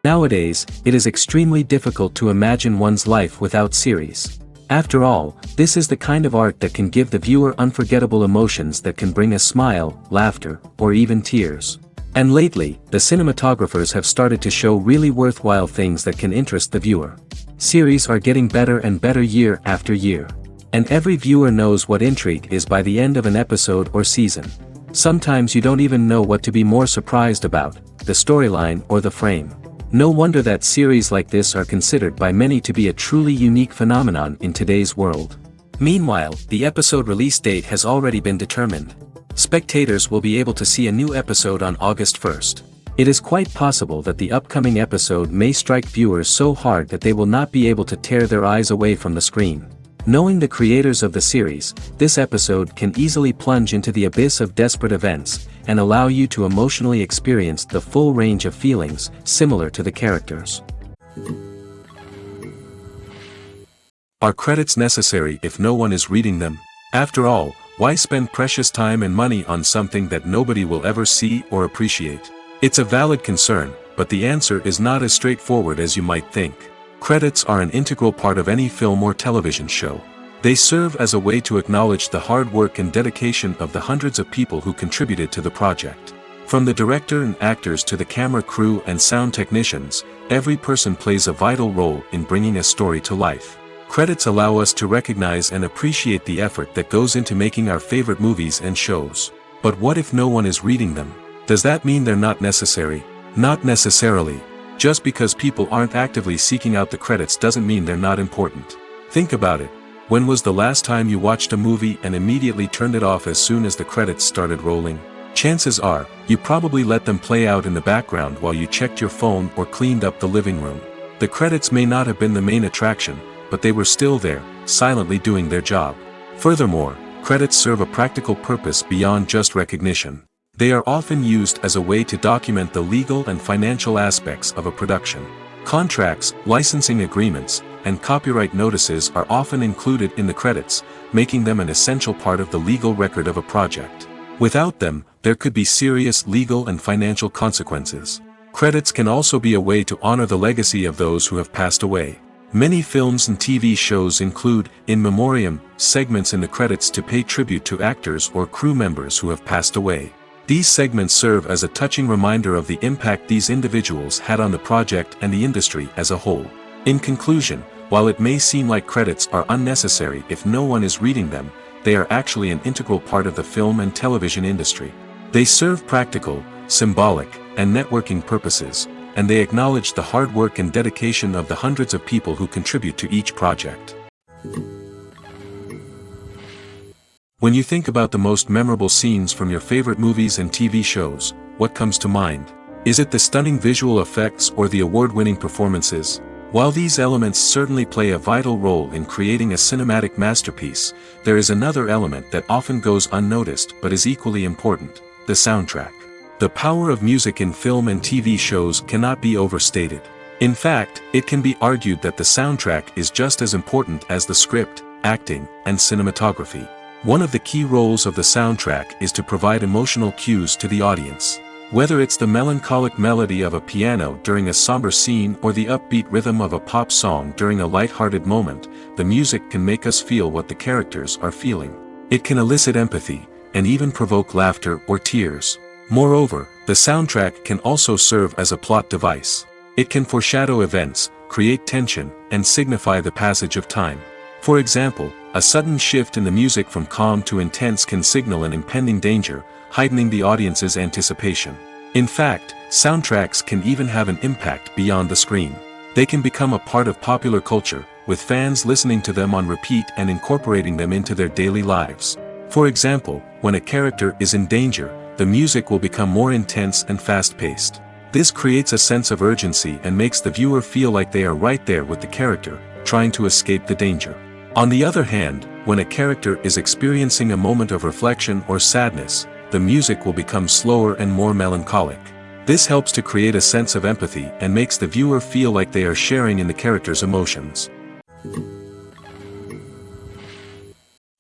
Nowadays, it is extremely difficult to imagine one's life without series. After all, this is the kind of art that can give the viewer unforgettable emotions that can bring a smile, laughter, or even tears. And lately, the cinematographers have started to show really worthwhile things that can interest the viewer. Series are getting better and better year after year. And every viewer knows what intrigue is by the end of an episode or season. Sometimes you don't even know what to be more surprised about, the storyline or the frame. No wonder that series like this are considered by many to be a truly unique phenomenon in today's world. Meanwhile, the episode release date has already been determined. Spectators will be able to see a new episode on August 1st. It is quite possible that the upcoming episode may strike viewers so hard that they will not be able to tear their eyes away from the screen. Knowing the creators of the series, this episode can easily plunge into the abyss of desperate events, and allow you to emotionally experience the full range of feelings, similar to the characters. Are credits necessary if no one is reading them? After all, why spend precious time and money on something that nobody will ever see or appreciate? It's a valid concern, but the answer is not as straightforward as you might think. Credits are an integral part of any film or television show. They serve as a way to acknowledge the hard work and dedication of the hundreds of people who contributed to the project. From the director and actors to the camera crew and sound technicians, every person plays a vital role in bringing a story to life. Credits allow us to recognize and appreciate the effort that goes into making our favorite movies and shows. But what if no one is reading them? Does that mean they're not necessary? Not necessarily. Just because people aren't actively seeking out the credits doesn't mean they're not important. Think about it. When was the last time you watched a movie and immediately turned it off as soon as the credits started rolling? Chances are, you probably let them play out in the background while you checked your phone or cleaned up the living room. The credits may not have been the main attraction, but they were still there, silently doing their job. Furthermore, credits serve a practical purpose beyond just recognition. They are often used as a way to document the legal and financial aspects of a production. Contracts, licensing agreements, and copyright notices are often included in the credits, making them an essential part of the legal record of a project. Without them, there could be serious legal and financial consequences. Credits can also be a way to honor the legacy of those who have passed away. Many films and TV shows include, in memoriam, segments in the credits to pay tribute to actors or crew members who have passed away. These segments serve as a touching reminder of the impact these individuals had on the project and the industry as a whole. In conclusion, while it may seem like credits are unnecessary if no one is reading them, they are actually an integral part of the film and television industry. They serve practical, symbolic, and networking purposes, and they acknowledge the hard work and dedication of the hundreds of people who contribute to each project. When you think about the most memorable scenes from your favorite movies and TV shows, what comes to mind? Is it the stunning visual effects or the award-winning performances? While these elements certainly play a vital role in creating a cinematic masterpiece, there is another element that often goes unnoticed but is equally important: the soundtrack. The power of music in film and TV shows cannot be overstated. In fact, it can be argued that the soundtrack is just as important as the script, acting, and cinematography. One of the key roles of the soundtrack is to provide emotional cues to the audience. Whether it's the melancholic melody of a piano during a somber scene or the upbeat rhythm of a pop song during a light-hearted moment, the music can make us feel what the characters are feeling. It can elicit empathy, and even provoke laughter or tears. Moreover, the soundtrack can also serve as a plot device. It can foreshadow events, create tension, and signify the passage of time. For example, a sudden shift in the music from calm to intense can signal an impending danger, heightening the audience's anticipation. In fact, soundtracks can even have an impact beyond the screen. They can become a part of popular culture, with fans listening to them on repeat and incorporating them into their daily lives. For example, when a character is in danger, the music will become more intense and fast-paced. This creates a sense of urgency and makes the viewer feel like they are right there with the character, trying to escape the danger. On the other hand, when a character is experiencing a moment of reflection or sadness, the music will become slower and more melancholic. This helps to create a sense of empathy and makes the viewer feel like they are sharing in the character's emotions.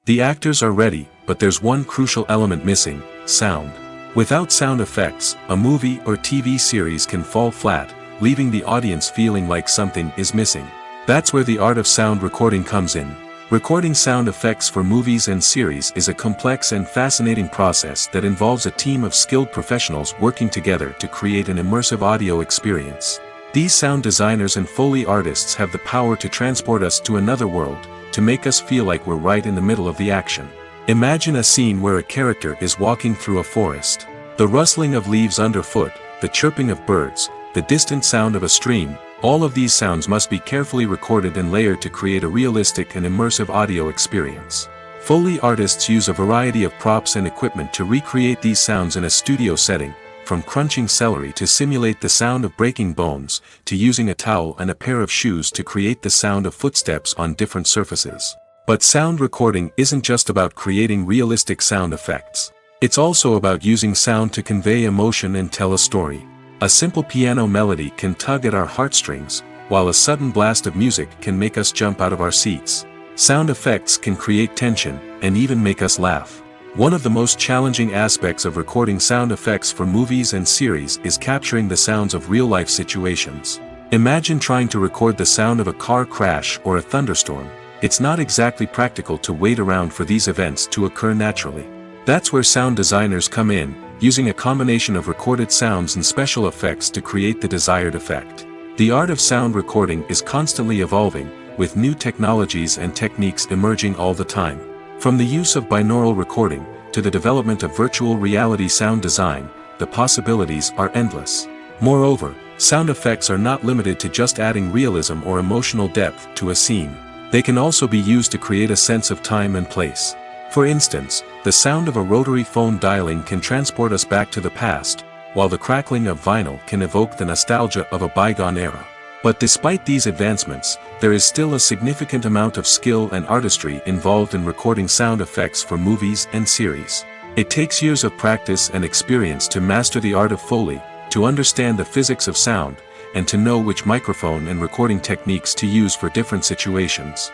The actors are ready, but there's one crucial element missing: sound. Without sound effects, a movie or TV series can fall flat, leaving the audience feeling like something is missing. That's where the art of sound recording comes in. Recording sound effects for movies and series is a complex and fascinating process that involves a team of skilled professionals working together to create an immersive audio experience. These sound designers and Foley artists have the power to transport us to another world, to make us feel like we're right in the middle of the action. Imagine a scene where a character is walking through a forest. The rustling of leaves underfoot, the chirping of birds, the distant sound of a stream, all of these sounds must be carefully recorded and layered to create a realistic and immersive audio experience. Foley artists use a variety of props and equipment to recreate these sounds in a studio setting, from crunching celery to simulate the sound of breaking bones, to using a towel and a pair of shoes to create the sound of footsteps on different surfaces. But sound recording isn't just about creating realistic sound effects. It's also about using sound to convey emotion and tell a story. A simple piano melody can tug at our heartstrings, while a sudden blast of music can make us jump out of our seats. Sound effects can create tension, and even make us laugh. One of the most challenging aspects of recording sound effects for movies and series is capturing the sounds of real-life situations. Imagine trying to record the sound of a car crash or a thunderstorm. It's not exactly practical to wait around for these events to occur naturally. That's where sound designers come in, using a combination of recorded sounds and special effects to create the desired effect. The art of sound recording is constantly evolving, with new technologies and techniques emerging all the time. From the use of binaural recording, to the development of virtual reality sound design, the possibilities are endless. Moreover, sound effects are not limited to just adding realism or emotional depth to a scene. They can also be used to create a sense of time and place. For instance, the sound of a rotary phone dialing can transport us back to the past, while the crackling of vinyl can evoke the nostalgia of a bygone era. But despite these advancements, there is still a significant amount of skill and artistry involved in recording sound effects for movies and series. It takes years of practice and experience to master the art of Foley, to understand the physics of sound, and to know which microphone and recording techniques to use for different situations.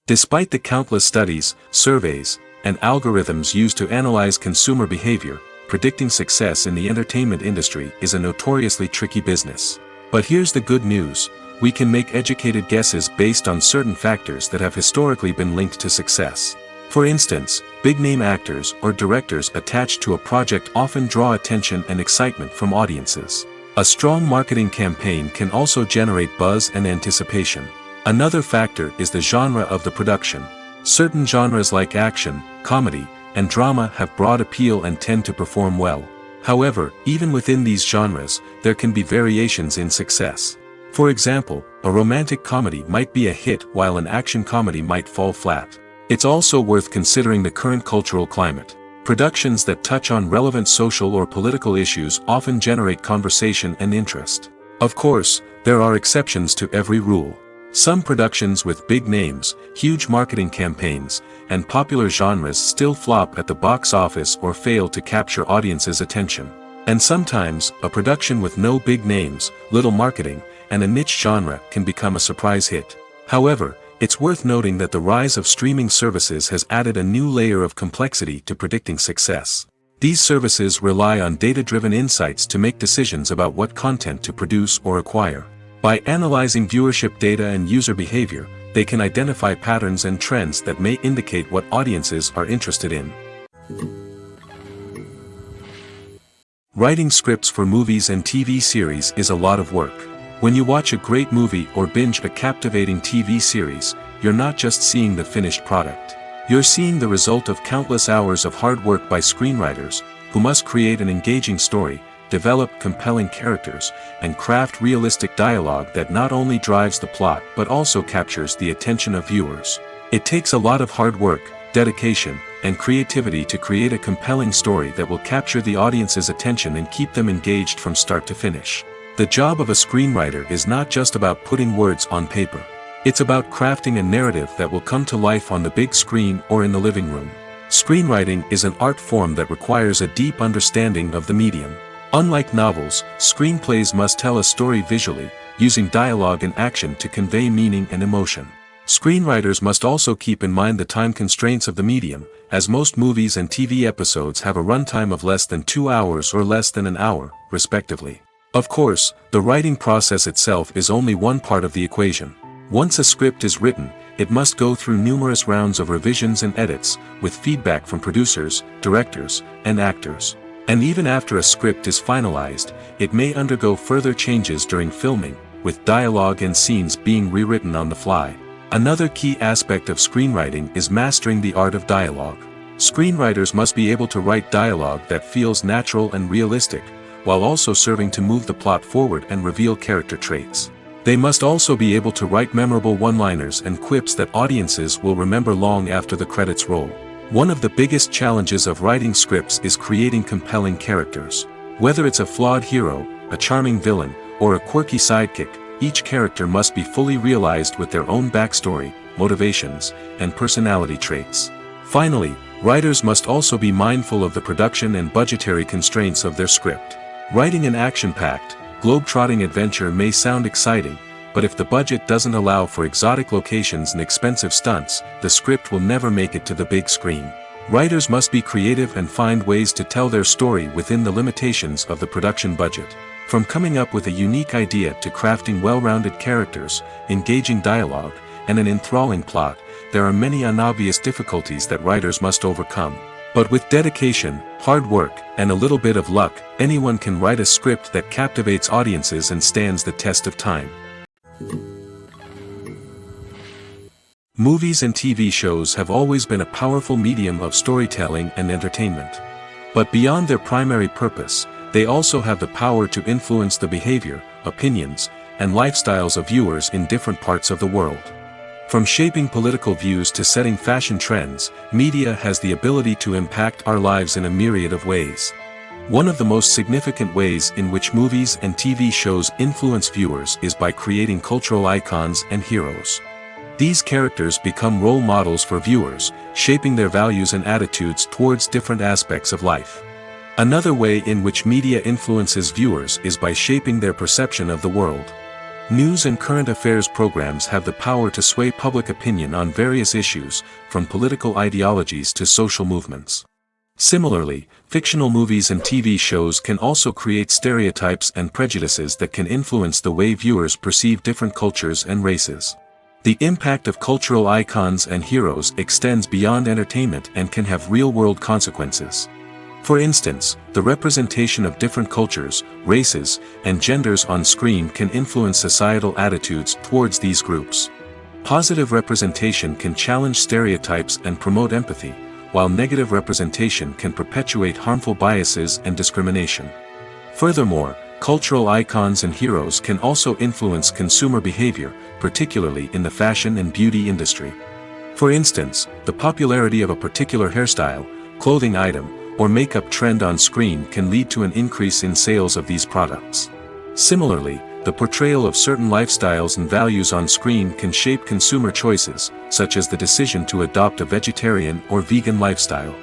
Despite the countless studies, surveys, and algorithms used to analyze consumer behavior, predicting success in the entertainment industry is a notoriously tricky business. But here's the good news: we can make educated guesses based on certain factors that have historically been linked to success. For instance, big-name actors or directors attached to a project often draw attention and excitement from audiences. A strong marketing campaign can also generate buzz and anticipation. Another factor is the genre of the production. Certain genres like action, comedy, and drama have broad appeal and tend to perform well. However, even within these genres, there can be variations in success. For example, a romantic comedy might be a hit while an action comedy might fall flat. It's also worth considering the current cultural climate. Productions that touch on relevant social or political issues often generate conversation and interest. Of course, there are exceptions to every rule. Some productions with big names, huge marketing campaigns, and popular genres still flop at the box office or fail to capture audiences' attention. And sometimes, a production with no big names, little marketing, and a niche genre can become a surprise hit. However, it's worth noting that the rise of streaming services has added a new layer of complexity to predicting success. These services rely on data-driven insights to make decisions about what content to produce or acquire. By analyzing viewership data and user behavior, they can identify patterns and trends that may indicate what audiences are interested in. Writing scripts for movies and TV series is a lot of work. When you watch a great movie or binge a captivating TV series, you're not just seeing the finished product. You're seeing the result of countless hours of hard work by screenwriters, who must create an engaging story, develop compelling characters, and craft realistic dialogue that not only drives the plot but also captures the attention of viewers. It takes a lot of hard work, dedication, and creativity to create a compelling story that will capture the audience's attention and keep them engaged from start to finish. The job of a screenwriter is not just about putting words on paper. It's about crafting a narrative that will come to life on the big screen or in the living room. Screenwriting is an art form that requires a deep understanding of the medium. Unlike novels, screenplays must tell a story visually, using dialogue and action to convey meaning and emotion. Screenwriters must also keep in mind the time constraints of the medium, as most movies and TV episodes have a runtime of less than 2 hours or less than an hour, respectively. Of course, the writing process itself is only one part of the equation. Once a script is written, it must go through numerous rounds of revisions and edits, with feedback from producers, directors, and actors. And even after a script is finalized, it may undergo further changes during filming, with dialogue and scenes being rewritten on the fly. Another key aspect of screenwriting is mastering the art of dialogue. Screenwriters must be able to write dialogue that feels natural and realistic, while also serving to move the plot forward and reveal character traits. They must also be able to write memorable one-liners and quips that audiences will remember long after the credits roll. One of the biggest challenges of writing scripts is creating compelling characters. Whether it's a flawed hero, a charming villain, or a quirky sidekick, each character must be fully realized with their own backstory, motivations, and personality traits. Finally, writers must also be mindful of the production and budgetary constraints of their script. Writing an action-packed, globe-trotting adventure may sound exciting, but if the budget doesn't allow for exotic locations and expensive stunts, the script will never make it to the big screen. Writers must be creative and find ways to tell their story within the limitations of the production budget. From coming up with a unique idea to crafting well-rounded characters, engaging dialogue, and an enthralling plot, there are many unobvious difficulties that writers must overcome. But with dedication, hard work, and a little bit of luck, anyone can write a script that captivates audiences and stands the test of time. Movies and TV shows have always been a powerful medium of storytelling and entertainment. But beyond their primary purpose, they also have the power to influence the behavior, opinions, and lifestyles of viewers in different parts of the world. From shaping political views to setting fashion trends, media has the ability to impact our lives in a myriad of ways. One of the most significant ways in which movies and TV shows influence viewers is by creating cultural icons and heroes. These characters become role models for viewers, shaping their values and attitudes towards different aspects of life. Another way in which media influences viewers is by shaping their perception of the world. News and current affairs programs have the power to sway public opinion on various issues, from political ideologies to social movements. Similarly, fictional movies and TV shows can also create stereotypes and prejudices that can influence the way viewers perceive different cultures and races. The impact of cultural icons and heroes extends beyond entertainment and can have real-world consequences. For instance, the representation of different cultures, races, and genders on screen can influence societal attitudes towards these groups. Positive representation can challenge stereotypes and promote empathy, while negative representation can perpetuate harmful biases and discrimination. Furthermore, cultural icons and heroes can also influence consumer behavior, particularly in the fashion and beauty industry. For instance, the popularity of a particular hairstyle, clothing item, or makeup trend on screen can lead to an increase in sales of these products. Similarly, the portrayal of certain lifestyles and values on screen can shape consumer choices, such as the decision to adopt a vegetarian or vegan lifestyle.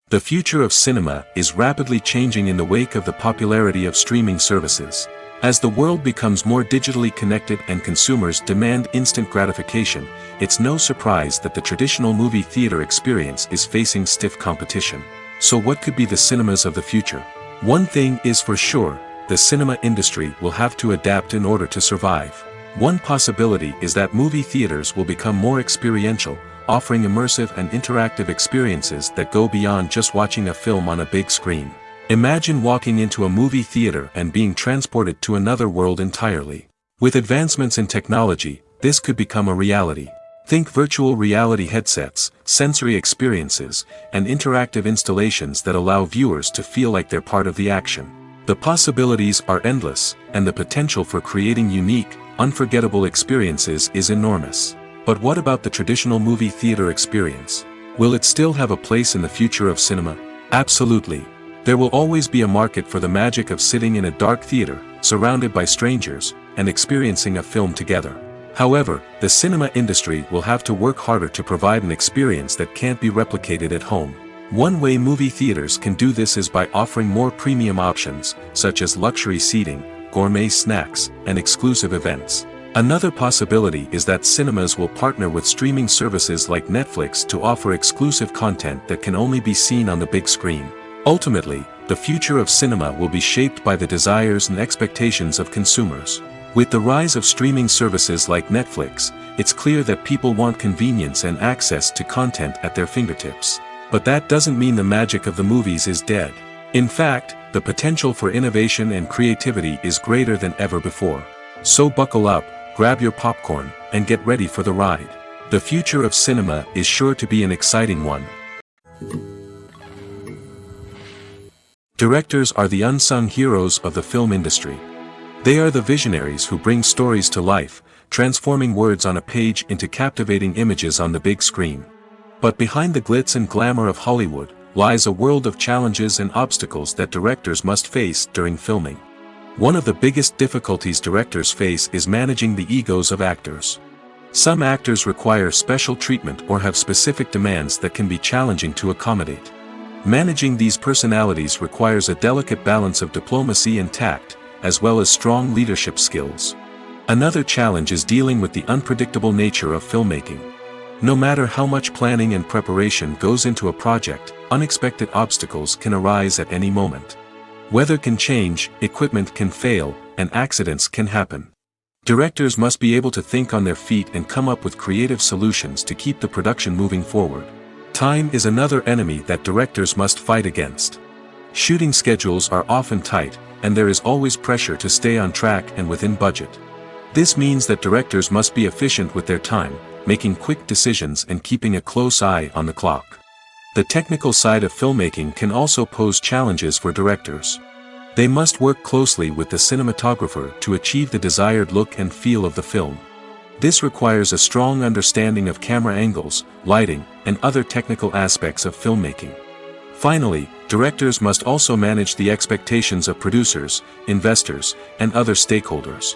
The future of cinema is rapidly changing in the wake of the popularity of streaming services. As the world becomes more digitally connected and consumers demand instant gratification, it's no surprise that the traditional movie theater experience is facing stiff competition. So what could be the cinemas of the future? One thing is for sure, the cinema industry will have to adapt in order to survive. One possibility is that movie theaters will become more experiential, offering immersive and interactive experiences that go beyond just watching a film on a big screen. Imagine walking into a movie theater and being transported to another world entirely. With advancements in technology, this could become a reality. Think virtual reality headsets, sensory experiences, and interactive installations that allow viewers to feel like they're part of the action. The possibilities are endless, and the potential for creating unique, unforgettable experiences is enormous. But what about the traditional movie theater experience? Will it still have a place in the future of cinema? Absolutely. There will always be a market for the magic of sitting in a dark theater, surrounded by strangers, and experiencing a film together. However, the cinema industry will have to work harder to provide an experience that can't be replicated at home. One way movie theaters can do this is by offering more premium options, such as luxury seating, gourmet snacks, and exclusive events. Another possibility is that cinemas will partner with streaming services like Netflix to offer exclusive content that can only be seen on the big screen. Ultimately, the future of cinema will be shaped by the desires and expectations of consumers. With the rise of streaming services like Netflix, it's clear that people want convenience and access to content at their fingertips. But that doesn't mean the magic of the movies is dead. In fact, the potential for innovation and creativity is greater than ever before. So buckle up, grab your popcorn, and get ready for the ride. The future of cinema is sure to be an exciting one. Directors are the unsung heroes of the film industry. They are the visionaries who bring stories to life, transforming words on a page into captivating images on the big screen. But behind the glitz and glamour of Hollywood, lies a world of challenges and obstacles that directors must face during filming. One of the biggest difficulties directors face is managing the egos of actors. Some actors require special treatment or have specific demands that can be challenging to accommodate. Managing these personalities requires a delicate balance of diplomacy and tact, as well as strong leadership skills. Another challenge is dealing with the unpredictable nature of filmmaking. No matter how much planning and preparation goes into a project, unexpected obstacles can arise at any moment. Weather can change, equipment can fail, and accidents can happen. Directors must be able to think on their feet and come up with creative solutions to keep the production moving forward. Time is another enemy that directors must fight against. Shooting schedules are often tight, and there is always pressure to stay on track and within budget. This means that directors must be efficient with their time, making quick decisions and keeping a close eye on the clock. The technical side of filmmaking can also pose challenges for directors. They must work closely with the cinematographer to achieve the desired look and feel of the film. This requires a strong understanding of camera angles, lighting, and other technical aspects of filmmaking. Finally, directors must also manage the expectations of producers, investors, and other stakeholders.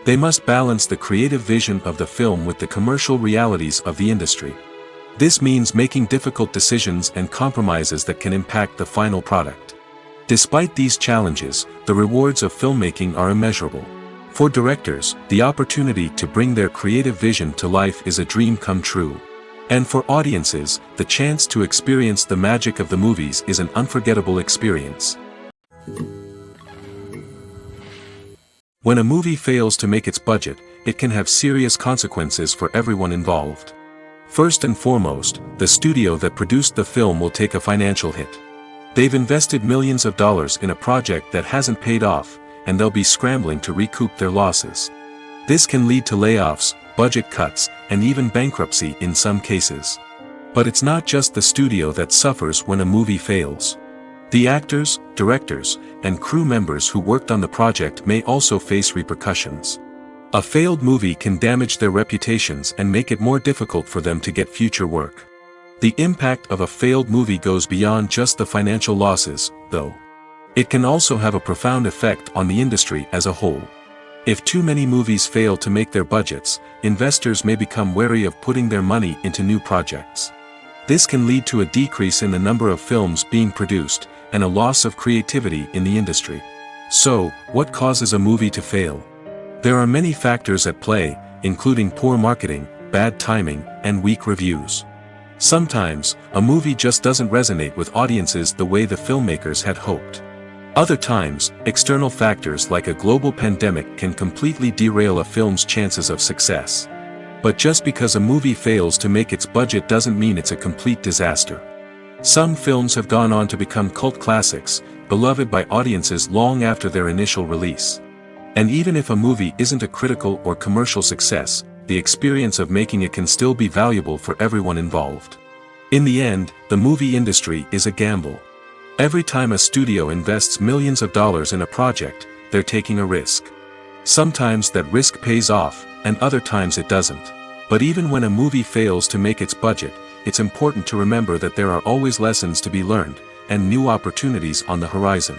They must balance the creative vision of the film with the commercial realities of the industry. This means making difficult decisions and compromises that can impact the final product. Despite these challenges, the rewards of filmmaking are immeasurable. For directors, the opportunity to bring their creative vision to life is a dream come true. And for audiences, the chance to experience the magic of the movies is an unforgettable experience. When a movie fails to make its budget, it can have serious consequences for everyone involved. First and foremost, the studio that produced the film will take a financial hit. They've invested millions of dollars in a project that hasn't paid off, and they'll be scrambling to recoup their losses. This can lead to layoffs, budget cuts, and even bankruptcy in some cases. But it's not just the studio that suffers when a movie fails. The actors, directors, and crew members who worked on the project may also face repercussions. A failed movie can damage their reputations and make it more difficult for them to get future work. The impact of a failed movie goes beyond just the financial losses, though. It can also have a profound effect on the industry as a whole. If too many movies fail to make their budgets, investors may become wary of putting their money into new projects. This can lead to a decrease in the number of films being produced, and a loss of creativity in the industry. So, what causes a movie to fail? There are many factors at play, including poor marketing, bad timing, and weak reviews. Sometimes, a movie just doesn't resonate with audiences the way the filmmakers had hoped. Other times, external factors like a global pandemic can completely derail a film's chances of success. But just because a movie fails to make its budget doesn't mean it's a complete disaster. Some films have gone on to become cult classics, beloved by audiences long after their initial release. And even if a movie isn't a critical or commercial success, the experience of making it can still be valuable for everyone involved. In the end, the movie industry is a gamble. Every time a studio invests millions of dollars in a project, they're taking a risk. Sometimes that risk pays off, and other times it doesn't. But even when a movie fails to make its budget, it's important to remember that there are always lessons to be learned, and new opportunities on the horizon.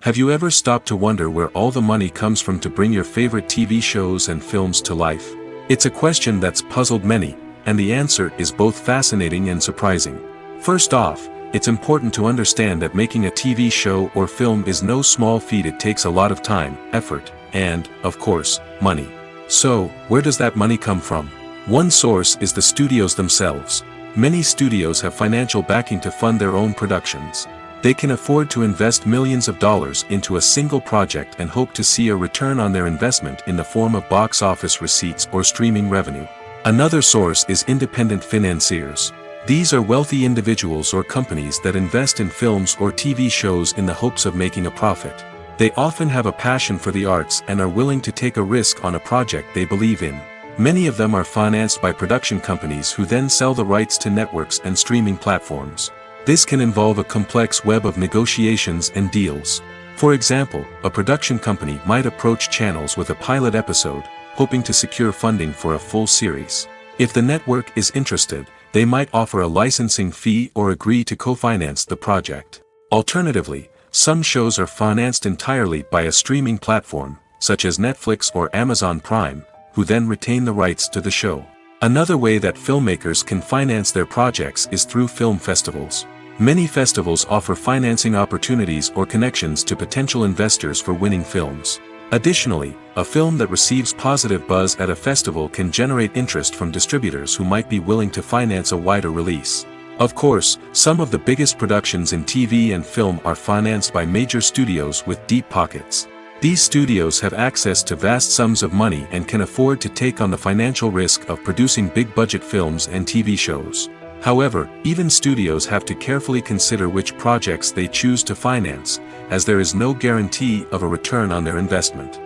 Have you ever stopped to wonder where all the money comes from to bring your favorite TV shows and films to life? It's a question that's puzzled many, and the answer is both fascinating and surprising. First off, it's important to understand that making a TV show or film is no small feat. It takes a lot of time, effort, and, of course, money. So, where does that money come from? One source is the studios themselves. Many studios have financial backing to fund their own productions. They can afford to invest millions of dollars into a single project and hope to see a return on their investment in the form of box office receipts or streaming revenue. Another source is independent financiers. These are wealthy individuals or companies that invest in films or TV shows in the hopes of making a profit. They often have a passion for the arts and are willing to take a risk on a project they believe in. Many of them are financed by production companies who then sell the rights to networks and streaming platforms. This can involve a complex web of negotiations and deals. For example, a production company might approach channels with a pilot episode, hoping to secure funding for a full series. If the network is interested, they might offer a licensing fee or agree to co-finance the project. Alternatively, some shows are financed entirely by a streaming platform, such as Netflix or Amazon Prime, who then retain the rights to the show. Another way that filmmakers can finance their projects is through film festivals. Many festivals offer financing opportunities or connections to potential investors for winning films. Additionally, a film that receives positive buzz at a festival can generate interest from distributors who might be willing to finance a wider release. Of course, some of the biggest productions in TV and film are financed by major studios with deep pockets. These studios have access to vast sums of money and can afford to take on the financial risk of producing big-budget films and TV shows. However, even studios have to carefully consider which projects they choose to finance, as there is no guarantee of a return on their investment.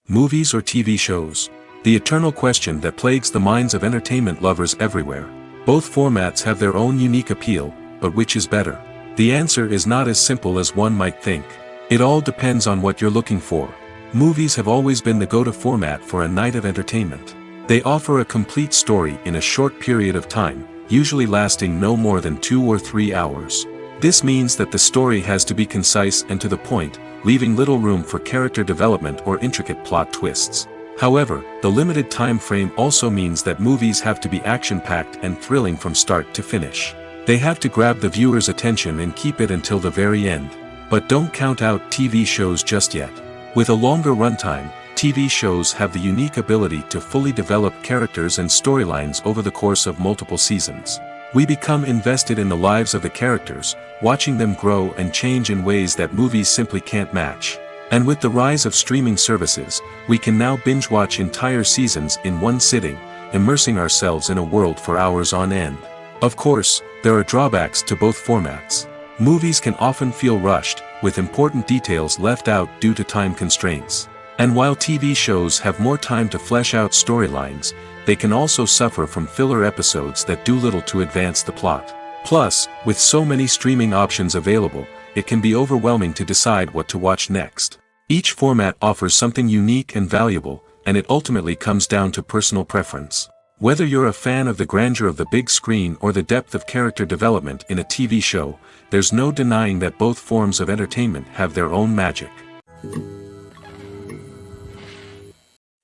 Movies or TV shows? The eternal question that plagues the minds of entertainment lovers everywhere. Both formats have their own unique appeal, but which is better? The answer is not as simple as one might think. It all depends on what you're looking for. Movies have always been the go-to format for a night of entertainment. They offer a complete story in a short period of time, usually lasting no more than 2 or 3 hours. This means that the story has to be concise and to the point, leaving little room for character development or intricate plot twists. However, the limited time frame also means that movies have to be action-packed and thrilling from start to finish. They have to grab the viewer's attention and keep it until the very end. But don't count out TV shows just yet. With a longer runtime, TV shows have the unique ability to fully develop characters and storylines over the course of multiple seasons. We become invested in the lives of the characters, watching them grow and change in ways that movies simply can't match. And with the rise of streaming services, we can now binge-watch entire seasons in one sitting, immersing ourselves in a world for hours on end. Of course, there are drawbacks to both formats. Movies can often feel rushed, with important details left out due to time constraints. And while TV shows have more time to flesh out storylines, they can also suffer from filler episodes that do little to advance the plot. Plus, with so many streaming options available, it can be overwhelming to decide what to watch next. Each format offers something unique and valuable, and it ultimately comes down to personal preference. Whether you're a fan of the grandeur of the big screen or the depth of character development in a TV show, there's no denying that both forms of entertainment have their own magic.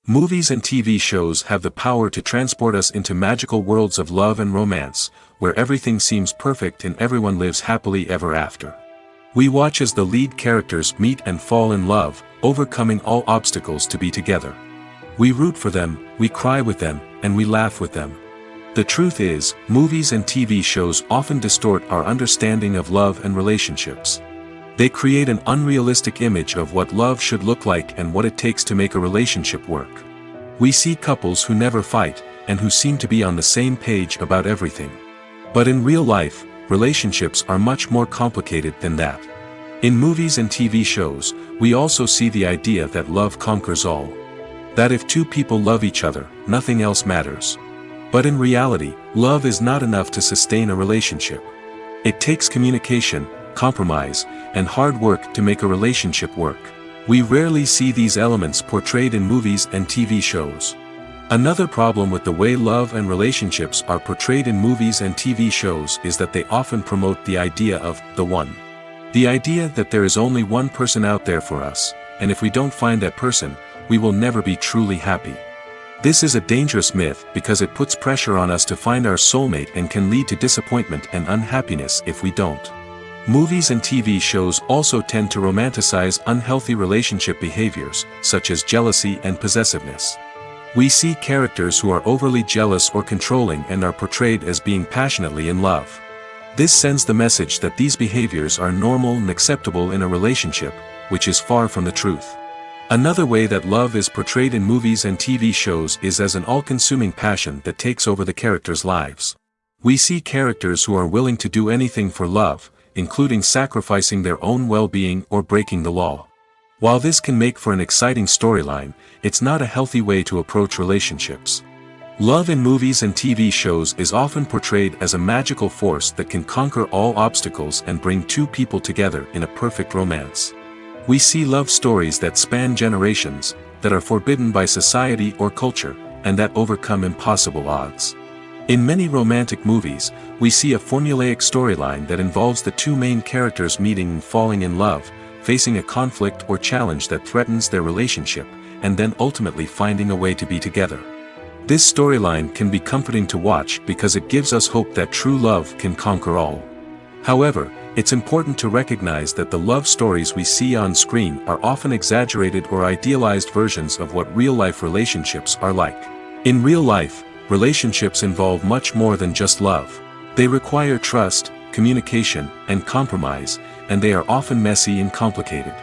Movies and TV shows have the power to transport us into magical worlds of love and romance, where everything seems perfect and everyone lives happily ever after. We watch as the lead characters meet and fall in love, overcoming all obstacles to be together. We root for them, we cry with them, and we laugh with them. The truth is, movies and TV shows often distort our understanding of love and relationships. They create an unrealistic image of what love should look like and what it takes to make a relationship work. We see couples who never fight, and who seem to be on the same page about everything. But in real life, relationships are much more complicated than that. In movies and TV shows, we also see the idea that love conquers all. That if two people love each other, nothing else matters. But in reality, love is not enough to sustain a relationship. It takes communication, compromise, and hard work to make a relationship work. We rarely see these elements portrayed in movies and TV shows. Another problem with the way love and relationships are portrayed in movies and TV shows is that they often promote the idea of the one. The idea that there is only one person out there for us, and if we don't find that person, we will never be truly happy. This is a dangerous myth because it puts pressure on us to find our soulmate and can lead to disappointment and unhappiness if we don't. Movies and TV shows also tend to romanticize unhealthy relationship behaviors, such as jealousy and possessiveness. We see characters who are overly jealous or controlling and are portrayed as being passionately in love. This sends the message that these behaviors are normal and acceptable in a relationship, which is far from the truth. Another way that love is portrayed in movies and TV shows is as an all-consuming passion that takes over the characters' lives. We see characters who are willing to do anything for love, including sacrificing their own well-being or breaking the law. While this can make for an exciting storyline, it's not a healthy way to approach relationships. Love in movies and TV shows is often portrayed as a magical force that can conquer all obstacles and bring two people together in a perfect romance. We see love stories that span generations, that are forbidden by society or culture, and that overcome impossible odds. In many romantic movies, we see a formulaic storyline that involves the two main characters meeting and falling in love, facing a conflict or challenge that threatens their relationship, and then ultimately finding a way to be together. This storyline can be comforting to watch because it gives us hope that true love can conquer all. However, it's important to recognize that the love stories we see on screen are often exaggerated or idealized versions of what real-life relationships are like. In real life, relationships involve much more than just love. They require trust, communication, and compromise, and they are often messy and complicated.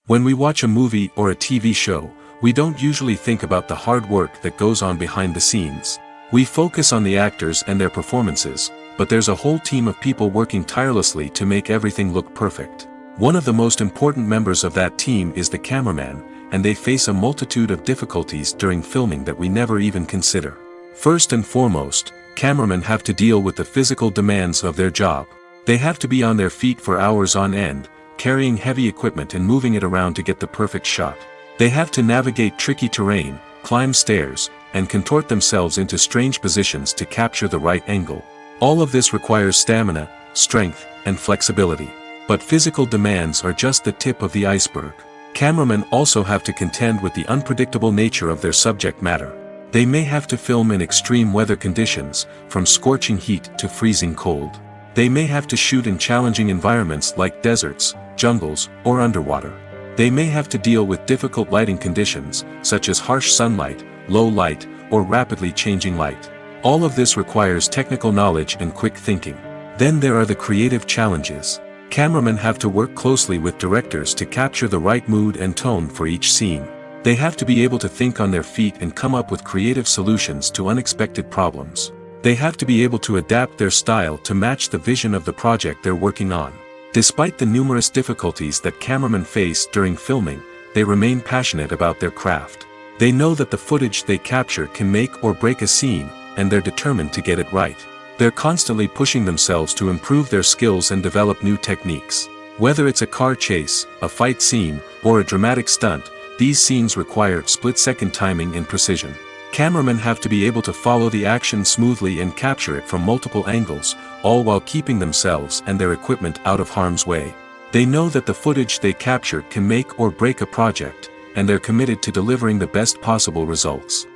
When we watch a movie or a TV show, we don't usually think about the hard work that goes on behind the scenes. We focus on the actors and their performances, but there's a whole team of people working tirelessly to make everything look perfect. One of the most important members of that team is the cameraman, and they face a multitude of difficulties during filming that we never even consider. First and foremost, cameramen have to deal with the physical demands of their job. They have to be on their feet for hours on end, carrying heavy equipment and moving it around to get the perfect shot. They have to navigate tricky terrain, climb stairs, and contort themselves into strange positions to capture the right angle. All of this requires stamina, strength, and flexibility. But physical demands are just the tip of the iceberg. Cameramen also have to contend with the unpredictable nature of their subject matter. They may have to film in extreme weather conditions, from scorching heat to freezing cold. They may have to shoot in challenging environments like deserts, jungles, or underwater. They may have to deal with difficult lighting conditions, such as harsh sunlight, low light, or rapidly changing light. All of this requires technical knowledge and quick thinking. Then there are the creative challenges. Cameramen have to work closely with directors to capture the right mood and tone for each scene. They have to be able to think on their feet and come up with creative solutions to unexpected problems. They have to be able to adapt their style to match the vision of the project they're working on. Despite the numerous difficulties that cameramen face during filming, they remain passionate about their craft. They know that the footage they capture can make or break a scene, and they're determined to get it right. They're constantly pushing themselves to improve their skills and develop new techniques. Whether it's a car chase, a fight scene, or a dramatic stunt, these scenes require split-second timing and precision. Cameramen have to be able to follow the action smoothly and capture it from multiple angles, all while keeping themselves and their equipment out of harm's way. They know that the footage they capture can make or break a project, and they're committed to delivering the best possible results.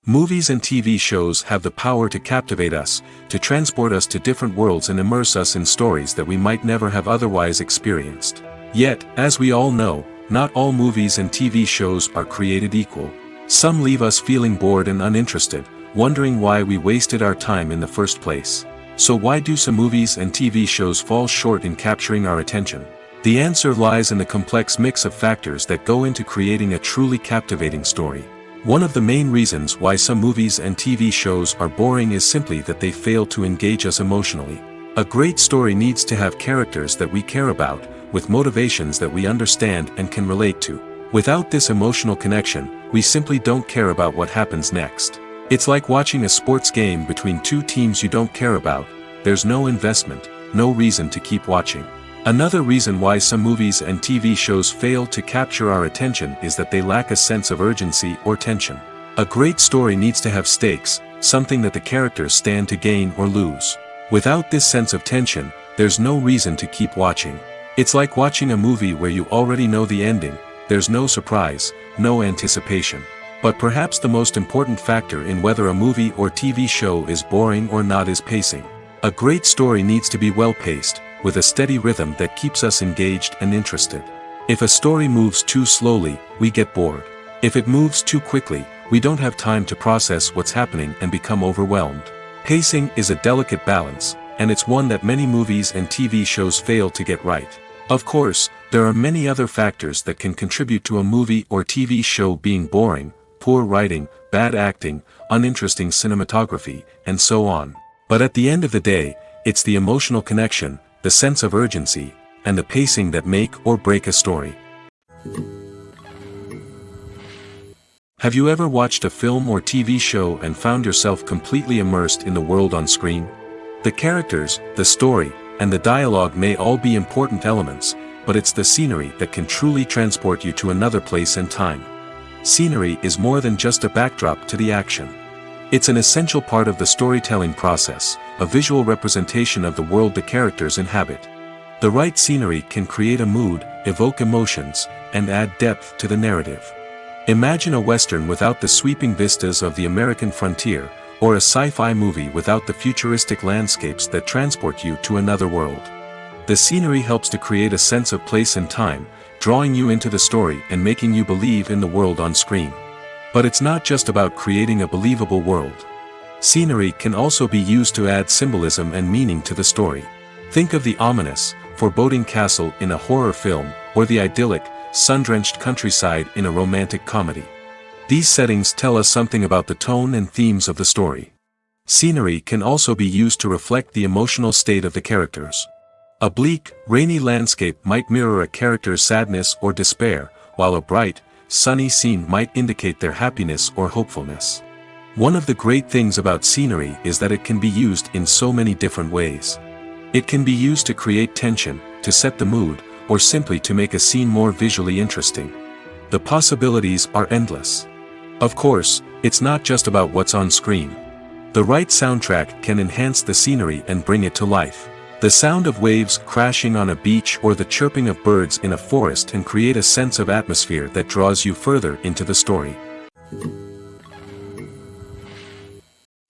Movies and TV shows have the power to captivate us, to transport us to different worlds and immerse us in stories that we might never have otherwise experienced. Yet, as we all know, not all movies and TV shows are created equal. Some leave us feeling bored and uninterested, wondering why we wasted our time in the first place. So why do some movies and TV shows fall short in capturing our attention? The answer lies in the complex mix of factors that go into creating a truly captivating story. One of the main reasons why some movies and TV shows are boring is simply that they fail to engage us emotionally. A great story needs to have characters that we care about, with motivations that we understand and can relate to. Without this emotional connection, we simply don't care about what happens next. It's like watching a sports game between two teams you don't care about. There's no investment, no reason to keep watching. Another reason why some movies and TV shows fail to capture our attention is that they lack a sense of urgency or tension. A great story needs to have stakes, something that the characters stand to gain or lose. Without this sense of tension, there's no reason to keep watching. It's like watching a movie where you already know the ending, there's no surprise, no anticipation. But perhaps the most important factor in whether a movie or TV show is boring or not is pacing. A great story needs to be well-paced, with a steady rhythm that keeps us engaged and interested. If a story moves too slowly, we get bored. If it moves too quickly, we don't have time to process what's happening and become overwhelmed. Pacing is a delicate balance, and it's one that many movies and TV shows fail to get right. Of course, there are many other factors that can contribute to a movie or TV show being boring: poor writing, bad acting, uninteresting cinematography, and so on. But at the end of the day, it's the emotional connection, the sense of urgency, and the pacing that make or break a story. Have you ever watched a film or TV show and found yourself completely immersed in the world on screen? The characters, the story, and the dialogue may all be important elements, but it's the scenery that can truly transport you to another place and time. Scenery is more than just a backdrop to the action. It's an essential part of the storytelling process, a visual representation of the world the characters inhabit. The right scenery can create a mood, evoke emotions, and add depth to the narrative. Imagine a Western without the sweeping vistas of the American frontier, or a sci-fi movie without the futuristic landscapes that transport you to another world. The scenery helps to create a sense of place and time, drawing you into the story and making you believe in the world on screen. But it's not just about creating a believable world. Scenery can also be used to add symbolism and meaning to the story. Think of the ominous, foreboding castle in a horror film, or the idyllic, sun-drenched countryside in a romantic comedy. These settings tell us something about the tone and themes of the story. Scenery can also be used to reflect the emotional state of the characters. A bleak, rainy landscape might mirror a character's sadness or despair, while a bright, sunny scene might indicate their happiness or hopefulness. One of the great things about scenery is that it can be used in so many different ways. It can be used to create tension, to set the mood, or simply to make a scene more visually interesting. The possibilities are endless. Of course, it's not just about what's on screen. The right soundtrack can enhance the scenery and bring it to life. The sound of waves crashing on a beach or the chirping of birds in a forest can create a sense of atmosphere that draws you further into the story.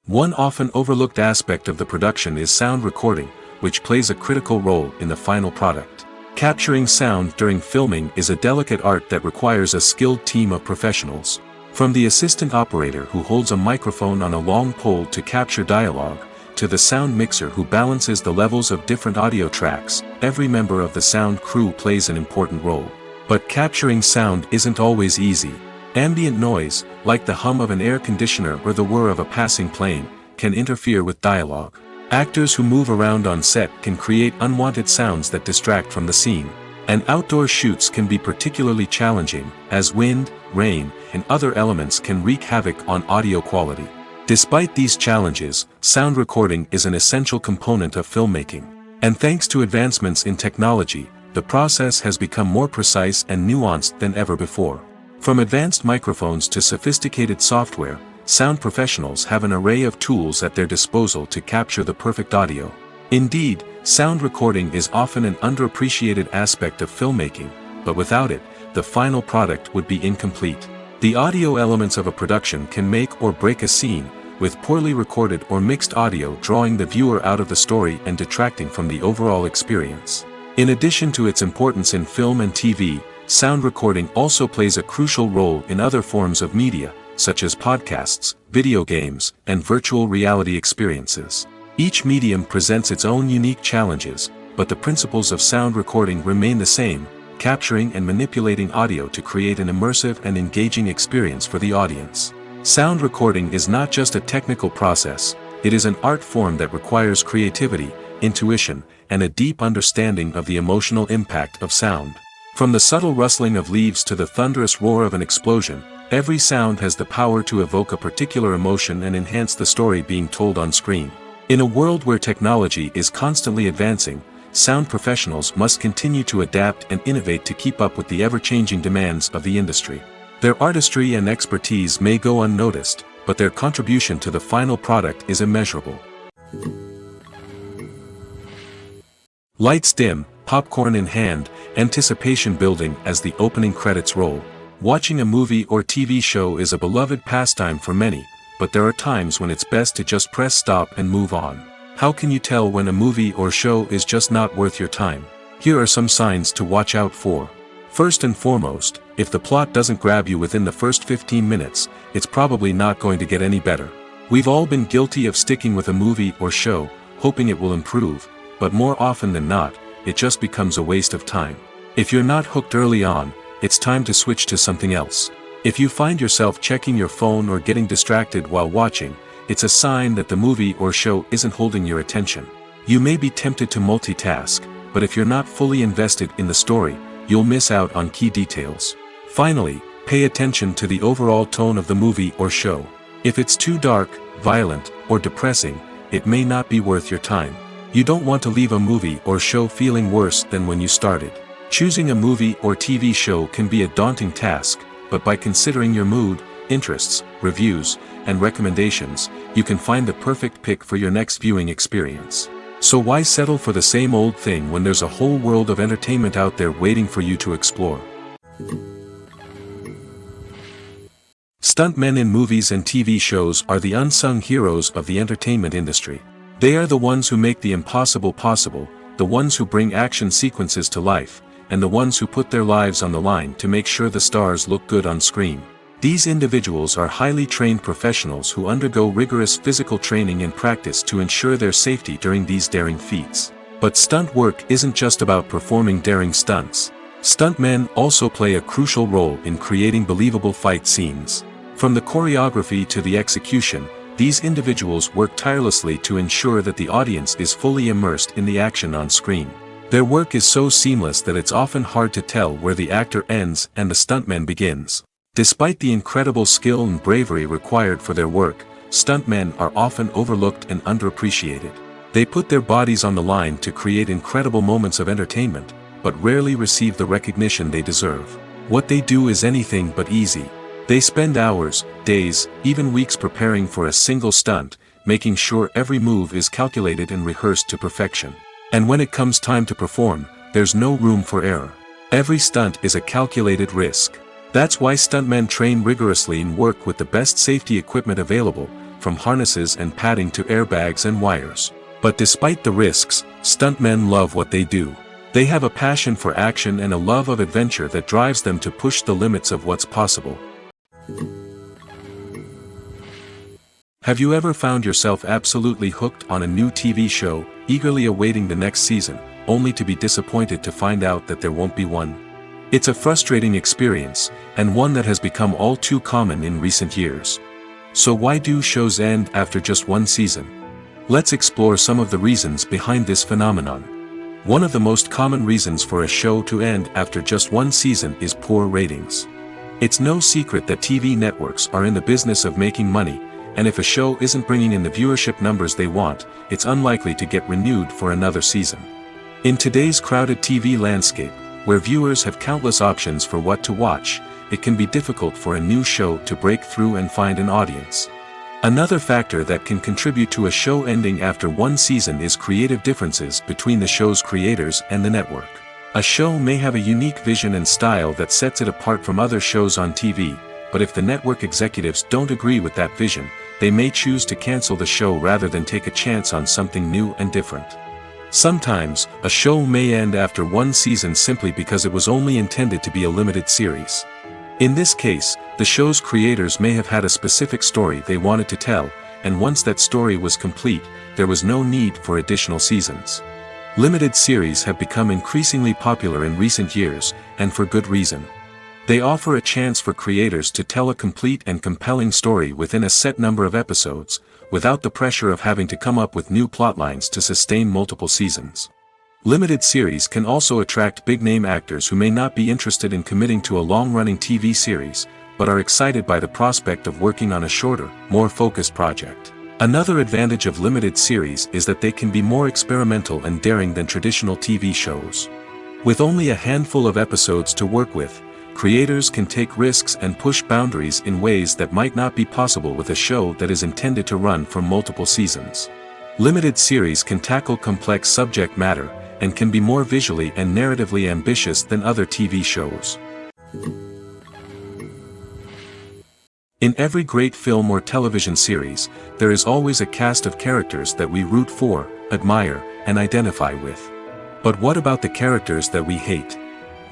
One often overlooked aspect of the production is sound recording, which plays a critical role in the final product. Capturing sound during filming is a delicate art that requires a skilled team of professionals. From the assistant operator who holds a microphone on a long pole to capture dialogue, to the sound mixer who balances the levels of different audio tracks, every member of the sound crew plays an important role. But capturing sound isn't always easy. Ambient noise, like the hum of an air conditioner or the whir of a passing plane, can interfere with dialogue. Actors who move around on set can create unwanted sounds that distract from the scene. And outdoor shoots can be particularly challenging, as wind, rain, and other elements can wreak havoc on audio quality. Despite these challenges, sound recording is an essential component of filmmaking. And thanks to advancements in technology, the process has become more precise and nuanced than ever before. From advanced microphones to sophisticated software, sound professionals have an array of tools at their disposal to capture the perfect audio. Indeed, sound recording is often an underappreciated aspect of filmmaking, but without it, the final product would be incomplete. The audio elements of a production can make or break a scene, with poorly recorded or mixed audio drawing the viewer out of the story and detracting from the overall experience. In addition to its importance in film and TV, sound recording also plays a crucial role in other forms of media, such as podcasts, video games, and virtual reality experiences. Each medium presents its own unique challenges, but the principles of sound recording remain the same: capturing and manipulating audio to create an immersive and engaging experience for the audience. Sound recording is not just a technical process, it is an art form that requires creativity, intuition, and a deep understanding of the emotional impact of sound. From the subtle rustling of leaves to the thunderous roar of an explosion, every sound has the power to evoke a particular emotion and enhance the story being told on screen. In a world where technology is constantly advancing, sound professionals must continue to adapt and innovate to keep up with the ever-changing demands of the industry. Their artistry and expertise may go unnoticed, but their contribution to the final product is immeasurable. Lights dim, popcorn in hand, anticipation building as the opening credits roll. Watching a movie or TV show is a beloved pastime for many, but there are times when it's best to just press stop and move on. How can you tell when a movie or show is just not worth your time? Here are some signs to watch out for. First and foremost, if the plot doesn't grab you within the first 15 minutes, it's probably not going to get any better. We've all been guilty of sticking with a movie or show, hoping it will improve, but more often than not, it just becomes a waste of time. If you're not hooked early on, it's time to switch to something else. If you find yourself checking your phone or getting distracted while watching, it's a sign that the movie or show isn't holding your attention. You may be tempted to multitask, but if you're not fully invested in the story, you'll miss out on key details. Finally, pay attention to the overall tone of the movie or show. If it's too dark, violent, or depressing, it may not be worth your time. You don't want to leave a movie or show feeling worse than when you started. Choosing a movie or TV show can be a daunting task, but by considering your mood, interests, reviews, and recommendations, you can find the perfect pick for your next viewing experience. So why settle for the same old thing when there's a whole world of entertainment out there waiting for you to explore? Stuntmen in movies and TV shows are the unsung heroes of the entertainment industry. They are the ones who make the impossible possible, the ones who bring action sequences to life, and the ones who put their lives on the line to make sure the stars look good on screen. These individuals are highly trained professionals who undergo rigorous physical training and practice to ensure their safety during these daring feats. But stunt work isn't just about performing daring stunts. Stuntmen also play a crucial role in creating believable fight scenes. From the choreography to the execution, these individuals work tirelessly to ensure that the audience is fully immersed in the action on screen. Their work is so seamless that it's often hard to tell where the actor ends and the stuntman begins. Despite the incredible skill and bravery required for their work, stuntmen are often overlooked and underappreciated. They put their bodies on the line to create incredible moments of entertainment, but rarely receive the recognition they deserve. What they do is anything but easy. They spend hours, days, even weeks preparing for a single stunt, making sure every move is calculated and rehearsed to perfection. And when it comes time to perform, there's no room for error. Every stunt is a calculated risk. That's why stuntmen train rigorously and work with the best safety equipment available, from harnesses and padding to airbags and wires. But despite the risks, stuntmen love what they do. They have a passion for action and a love of adventure that drives them to push the limits of what's possible. Have you ever found yourself absolutely hooked on a new TV show, eagerly awaiting the next season, only to be disappointed to find out that there won't be one? It's a frustrating experience, and one that has become all too common in recent years. So why do shows end after just one season? Let's explore some of the reasons behind this phenomenon. One of the most common reasons for a show to end after just one season is poor ratings. It's no secret that TV networks are in the business of making money, and if a show isn't bringing in the viewership numbers they want, it's unlikely to get renewed for another season. In today's crowded TV landscape, where viewers have countless options for what to watch, it can be difficult for a new show to break through and find an audience. Another factor that can contribute to a show ending after one season is creative differences between the show's creators and the network. A show may have a unique vision and style that sets it apart from other shows on TV, but if the network executives don't agree with that vision, they may choose to cancel the show rather than take a chance on something new and different. Sometimes, a show may end after one season simply because it was only intended to be a limited series. In this case, the show's creators may have had a specific story they wanted to tell, and once that story was complete, there was no need for additional seasons. Limited series have become increasingly popular in recent years, and for good reason. They offer a chance for creators to tell a complete and compelling story within a set number of episodes, without the pressure of having to come up with new plotlines to sustain multiple seasons. Limited series can also attract big-name actors who may not be interested in committing to a long-running TV series, but are excited by the prospect of working on a shorter, more focused project. Another advantage of limited series is that they can be more experimental and daring than traditional TV shows. With only a handful of episodes to work with, creators can take risks and push boundaries in ways that might not be possible with a show that is intended to run for multiple seasons. Limited series can tackle complex subject matter, and can be more visually and narratively ambitious than other TV shows. In every great film or television series, there is always a cast of characters that we root for, admire, and identify with. But what about the characters that we hate?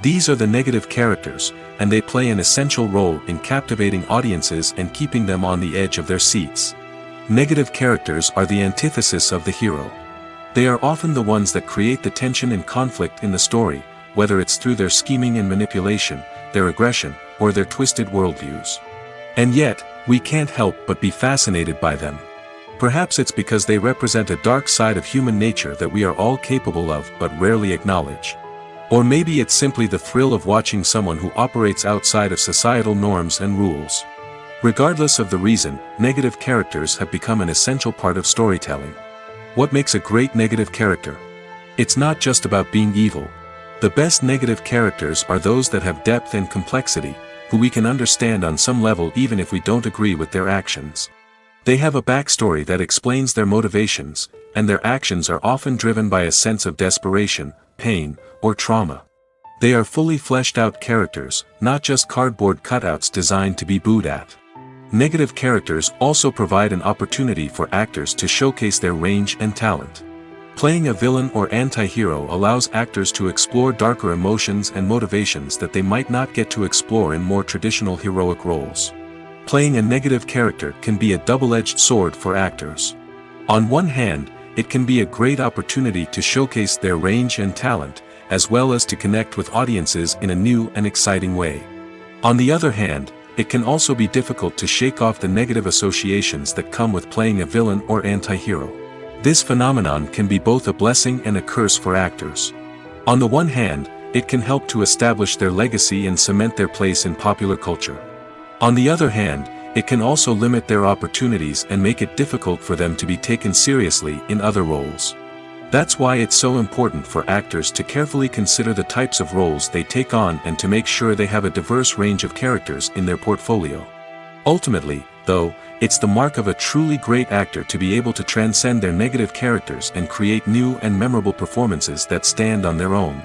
These are the negative characters, and they play an essential role in captivating audiences and keeping them on the edge of their seats. Negative characters are the antithesis of the hero. They are often the ones that create the tension and conflict in the story, whether it's through their scheming and manipulation, their aggression, or their twisted worldviews. And yet, we can't help but be fascinated by them. Perhaps it's because they represent a dark side of human nature that we are all capable of but rarely acknowledge. Or maybe it's simply the thrill of watching someone who operates outside of societal norms and rules. Regardless of the reason, negative characters have become an essential part of storytelling. What makes a great negative character? It's not just about being evil. The best negative characters are those that have depth and complexity, who we can understand on some level even if we don't agree with their actions. They have a backstory that explains their motivations, and their actions are often driven by a sense of desperation, pain, or trauma. They are fully fleshed out characters, not just cardboard cutouts designed to be booed at. Negative characters also provide an opportunity for actors to showcase their range and talent. Playing a villain or anti-hero allows actors to explore darker emotions and motivations that they might not get to explore in more traditional heroic roles. Playing a negative character can be a double-edged sword for actors. On one hand, it can be a great opportunity to showcase their range and talent, as well as to connect with audiences in a new and exciting way. On the other hand, it can also be difficult to shake off the negative associations that come with playing a villain or anti-hero. This phenomenon can be both a blessing and a curse for actors. On the one hand, it can help to establish their legacy and cement their place in popular culture. On the other hand, it can also limit their opportunities and make it difficult for them to be taken seriously in other roles. That's why it's so important for actors to carefully consider the types of roles they take on and to make sure they have a diverse range of characters in their portfolio. Ultimately, though, it's the mark of a truly great actor to be able to transcend their negative characters and create new and memorable performances that stand on their own.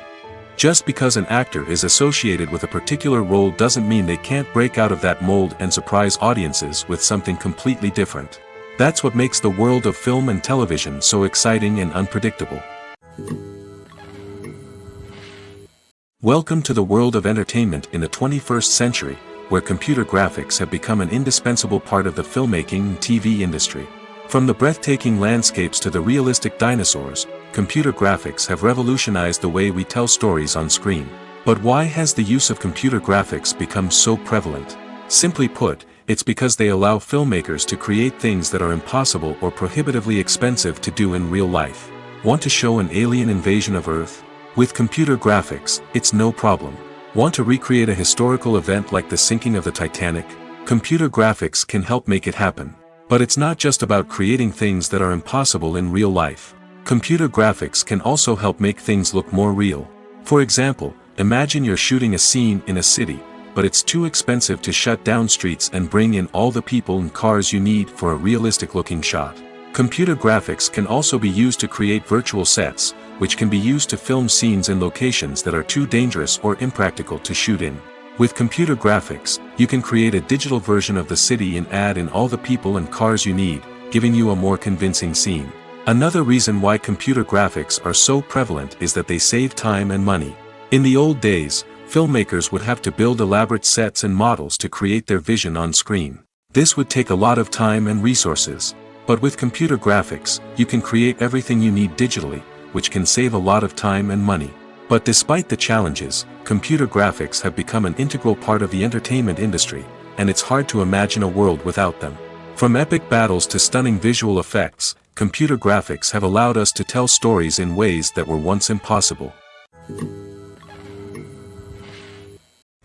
Just because an actor is associated with a particular role doesn't mean they can't break out of that mold and surprise audiences with something completely different. That's what makes the world of film and television so exciting and unpredictable. Welcome to the world of entertainment in the 21st century, where computer graphics have become an indispensable part of the filmmaking and TV industry. From the breathtaking landscapes to the realistic dinosaurs, computer graphics have revolutionized the way we tell stories on screen. But why has the use of computer graphics become so prevalent? Simply put, it's because they allow filmmakers to create things that are impossible or prohibitively expensive to do in real life. Want to show an alien invasion of Earth? With computer graphics, it's no problem. Want to recreate a historical event like the sinking of the Titanic? Computer graphics can help make it happen. But it's not just about creating things that are impossible in real life. Computer graphics can also help make things look more real. For example, imagine you're shooting a scene in a city, but it's too expensive to shut down streets and bring in all the people and cars you need for a realistic-looking shot. Computer graphics can also be used to create virtual sets, which can be used to film scenes in locations that are too dangerous or impractical to shoot in. With computer graphics, you can create a digital version of the city and add in all the people and cars you need, giving you a more convincing scene. Another reason why computer graphics are so prevalent is that they save time and money. In the old days, filmmakers would have to build elaborate sets and models to create their vision on screen. This would take a lot of time and resources. But with computer graphics, you can create everything you need digitally, which can save a lot of time and money. But despite the challenges, computer graphics have become an integral part of the entertainment industry, and it's hard to imagine a world without them. From epic battles to stunning visual effects, computer graphics have allowed us to tell stories in ways that were once impossible.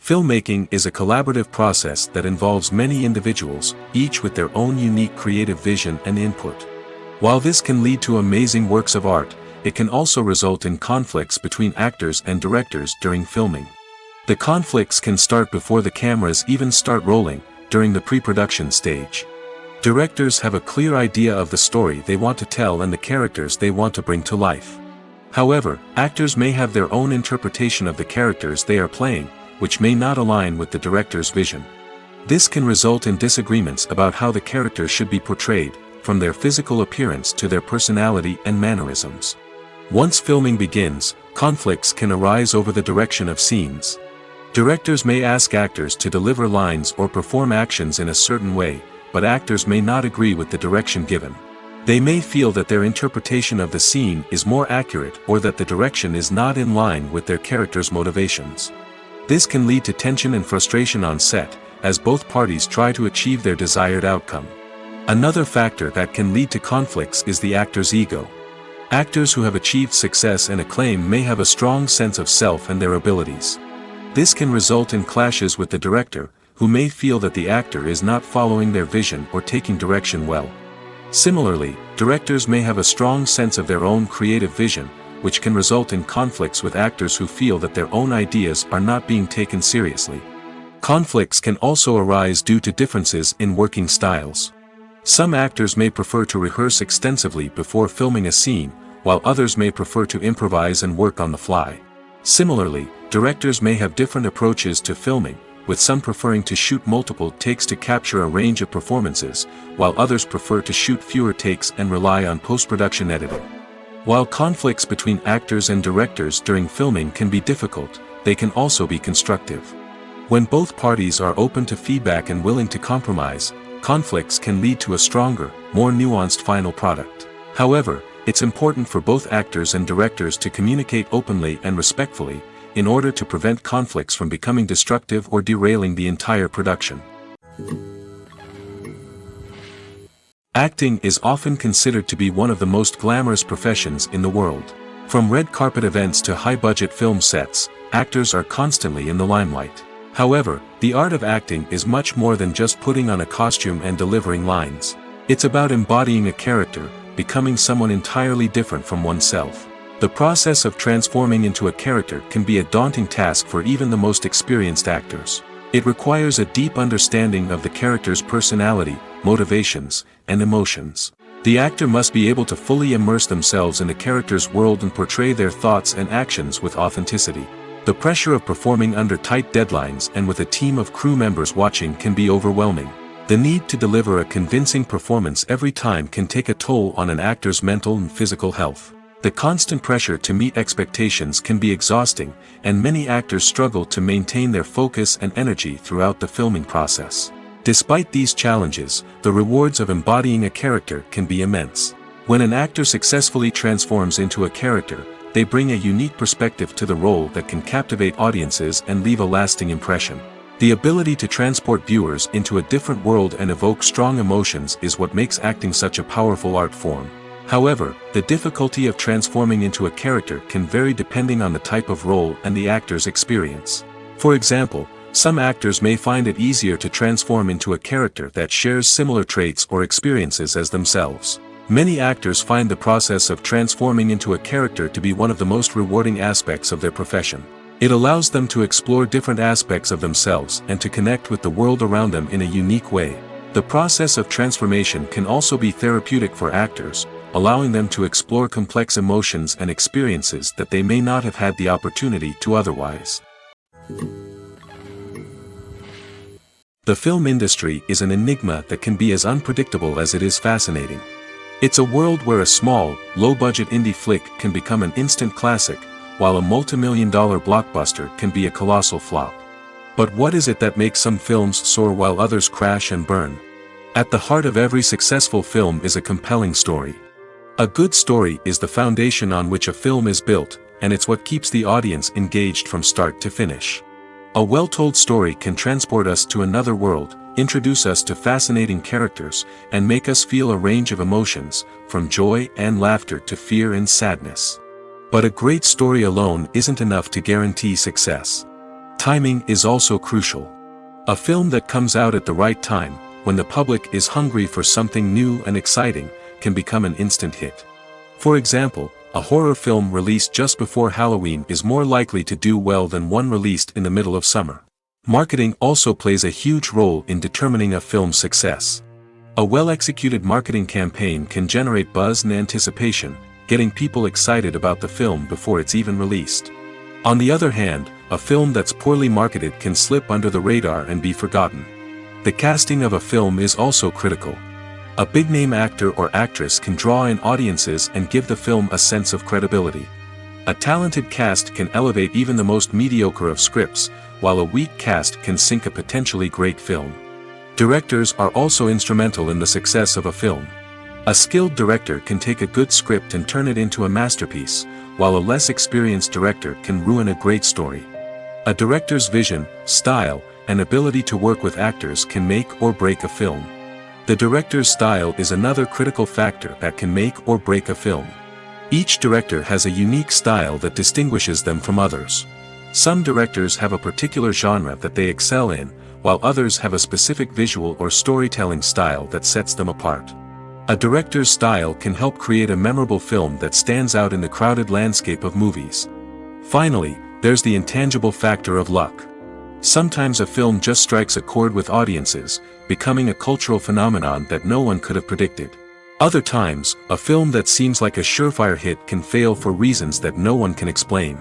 Filmmaking is a collaborative process that involves many individuals, each with their own unique creative vision and input. While this can lead to amazing works of art, it can also result in conflicts between actors and directors during filming. The conflicts can start before the cameras even start rolling, during the pre-production stage. Directors have a clear idea of the story they want to tell and the characters they want to bring to life. However, actors may have their own interpretation of the characters they are playing, which may not align with the director's vision. This can result in disagreements about how the character should be portrayed, from their physical appearance to their personality and mannerisms. Once filming begins, conflicts can arise over the direction of scenes. Directors may ask actors to deliver lines or perform actions in a certain way, but actors may not agree with the direction given. They may feel that their interpretation of the scene is more accurate or that the direction is not in line with their character's motivations. This can lead to tension and frustration on set, as both parties try to achieve their desired outcome. Another factor that can lead to conflicts is the actor's ego. Actors who have achieved success and acclaim may have a strong sense of self and their abilities. This can result in clashes with the director, who may feel that the actor is not following their vision or taking direction well. Similarly, directors may have a strong sense of their own creative vision, which can result in conflicts with actors who feel that their own ideas are not being taken seriously. Conflicts can also arise due to differences in working styles. Some actors may prefer to rehearse extensively before filming a scene, while others may prefer to improvise and work on the fly. Similarly, directors may have different approaches to filming, with some preferring to shoot multiple takes to capture a range of performances, while others prefer to shoot fewer takes and rely on post-production editing. While conflicts between actors and directors during filming can be difficult, they can also be constructive. When both parties are open to feedback and willing to compromise, conflicts can lead to a stronger, more nuanced final product. However, it's important for both actors and directors to communicate openly and respectfully, in order to prevent conflicts from becoming destructive or derailing the entire production. Acting is often considered to be one of the most glamorous professions in the world. From red carpet events to high-budget film sets, actors are constantly in the limelight. However, the art of acting is much more than just putting on a costume and delivering lines. It's about embodying a character, becoming someone entirely different from oneself. The process of transforming into a character can be a daunting task for even the most experienced actors. It requires a deep understanding of the character's personality, motivations, and emotions. The actor must be able to fully immerse themselves in the character's world and portray their thoughts and actions with authenticity. The pressure of performing under tight deadlines and with a team of crew members watching can be overwhelming. The need to deliver a convincing performance every time can take a toll on an actor's mental and physical health. The constant pressure to meet expectations can be exhausting, and many actors struggle to maintain their focus and energy throughout the filming process. Despite these challenges, the rewards of embodying a character can be immense. When an actor successfully transforms into a character, they bring a unique perspective to the role that can captivate audiences and leave a lasting impression. The ability to transport viewers into a different world and evoke strong emotions is what makes acting such a powerful art form. However, the difficulty of transforming into a character can vary depending on the type of role and the actor's experience. For example, some actors may find it easier to transform into a character that shares similar traits or experiences as themselves. Many actors find the process of transforming into a character to be one of the most rewarding aspects of their profession. It allows them to explore different aspects of themselves and to connect with the world around them in a unique way. The process of transformation can also be therapeutic for actors, allowing them to explore complex emotions and experiences that they may not have had the opportunity to otherwise. The film industry is an enigma that can be as unpredictable as it is fascinating. It's a world where a small, low-budget indie flick can become an instant classic, while a multi-million-dollar blockbuster can be a colossal flop. But what is it that makes some films soar while others crash and burn? At the heart of every successful film is a compelling story. A good story is the foundation on which a film is built, and it's what keeps the audience engaged from start to finish. A well-told story can transport us to another world, introduce us to fascinating characters, and make us feel a range of emotions, from joy and laughter to fear and sadness. But a great story alone isn't enough to guarantee success. Timing is also crucial. A film that comes out at the right time, when the public is hungry for something new and exciting, can become an instant hit. For example, a horror film released just before Halloween is more likely to do well than one released in the middle of summer. Marketing also plays a huge role in determining a film's success. A well-executed marketing campaign can generate buzz and anticipation, getting people excited about the film before it's even released. On the other hand, a film that's poorly marketed can slip under the radar and be forgotten. The casting of a film is also critical. A big-name actor or actress can draw in audiences and give the film a sense of credibility. A talented cast can elevate even the most mediocre of scripts, while a weak cast can sink a potentially great film. Directors are also instrumental in the success of a film. A skilled director can take a good script and turn it into a masterpiece, while a less experienced director can ruin a great story. A director's vision, style, and ability to work with actors can make or break a film. The director's style is another critical factor that can make or break a film. Each director has a unique style that distinguishes them from others. Some directors have a particular genre that they excel in, while others have a specific visual or storytelling style that sets them apart. A director's style can help create a memorable film that stands out in the crowded landscape of movies. Finally, there's the intangible factor of luck. Sometimes a film just strikes a chord with audiences, becoming a cultural phenomenon that no one could have predicted. Other times, a film that seems like a surefire hit can fail for reasons that no one can explain.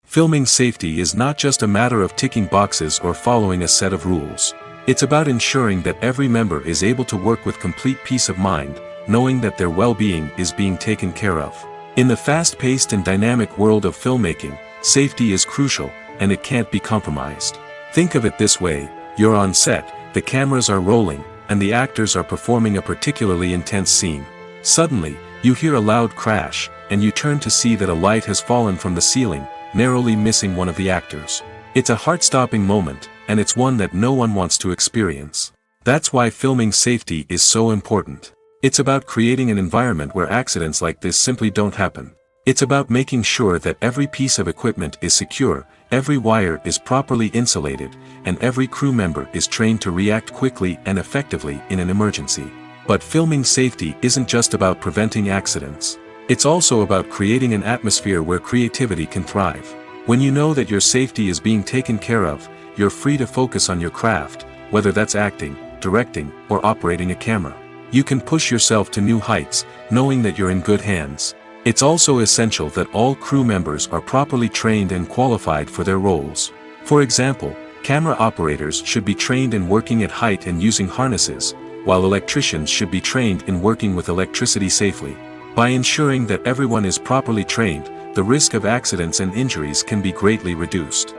Filming safety is not just a matter of ticking boxes or following a set of rules. It's about ensuring that every member is able to work with complete peace of mind, knowing that their well-being is being taken care of. In the fast-paced and dynamic world of filmmaking, safety is crucial, and it can't be compromised. Think of it this way: you're on set, the cameras are rolling, and the actors are performing a particularly intense scene. Suddenly, you hear a loud crash, and you turn to see that a light has fallen from the ceiling, narrowly missing one of the actors. It's a heart-stopping moment, and it's one that no one wants to experience. That's why filming safety is so important. It's about creating an environment where accidents like this simply don't happen. It's about making sure that every piece of equipment is secure, every wire is properly insulated, and every crew member is trained to react quickly and effectively in an emergency. But filming safety isn't just about preventing accidents. It's also about creating an atmosphere where creativity can thrive. When you know that your safety is being taken care of, you're free to focus on your craft, whether that's acting, directing, or operating a camera. You can push yourself to new heights, knowing that you're in good hands. It's also essential that all crew members are properly trained and qualified for their roles. For example, camera operators should be trained in working at height and using harnesses, while electricians should be trained in working with electricity safely. By ensuring that everyone is properly trained, the risk of accidents and injuries can be greatly reduced.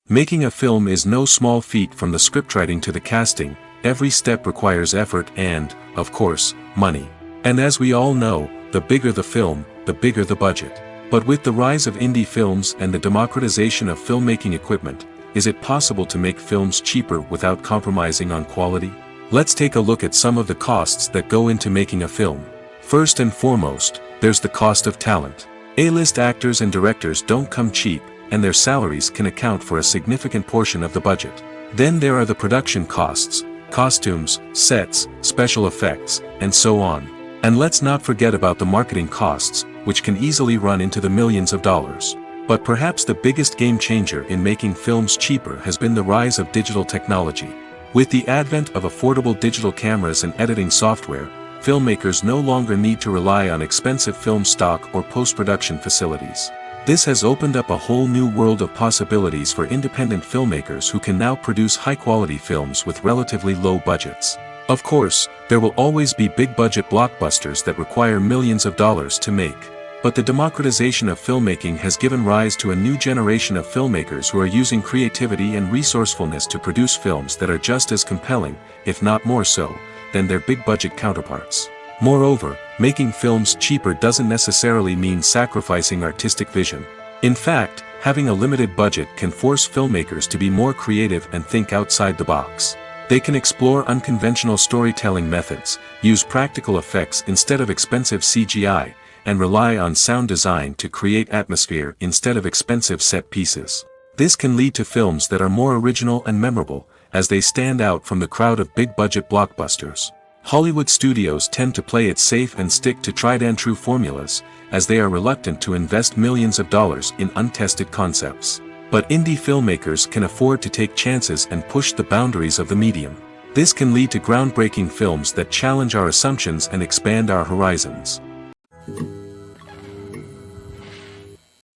Making a film is no small feat. From the scriptwriting to the casting, every step requires effort and, of course, money. And as we all know, the bigger the film, the bigger the budget. But with the rise of indie films and the democratization of filmmaking equipment, is it possible to make films cheaper without compromising on quality? Let's take a look at some of the costs that go into making a film. First and foremost, there's the cost of talent. A-list actors and directors don't come cheap, and their salaries can account for a significant portion of the budget. Then there are the production costs, costumes, sets, special effects, and so on. And let's not forget about the marketing costs, which can easily run into the millions of dollars. But perhaps the biggest game changer in making films cheaper has been the rise of digital technology. With the advent of affordable digital cameras and editing software, filmmakers no longer need to rely on expensive film stock or post-production facilities. This has opened up a whole new world of possibilities for independent filmmakers who can now produce high-quality films with relatively low budgets. Of course, there will always be big-budget blockbusters that require millions of dollars to make. But the democratization of filmmaking has given rise to a new generation of filmmakers who are using creativity and resourcefulness to produce films that are just as compelling, if not more so, than their big-budget counterparts. Moreover, making films cheaper doesn't necessarily mean sacrificing artistic vision. In fact, having a limited budget can force filmmakers to be more creative and think outside the box. They can explore unconventional storytelling methods, use practical effects instead of expensive CGI, and rely on sound design to create atmosphere instead of expensive set pieces. This can lead to films that are more original and memorable, as they stand out from the crowd of big-budget blockbusters. Hollywood studios tend to play it safe and stick to tried-and-true formulas, as they are reluctant to invest millions of dollars in untested concepts. But indie filmmakers can afford to take chances and push the boundaries of the medium. This can lead to groundbreaking films that challenge our assumptions and expand our horizons.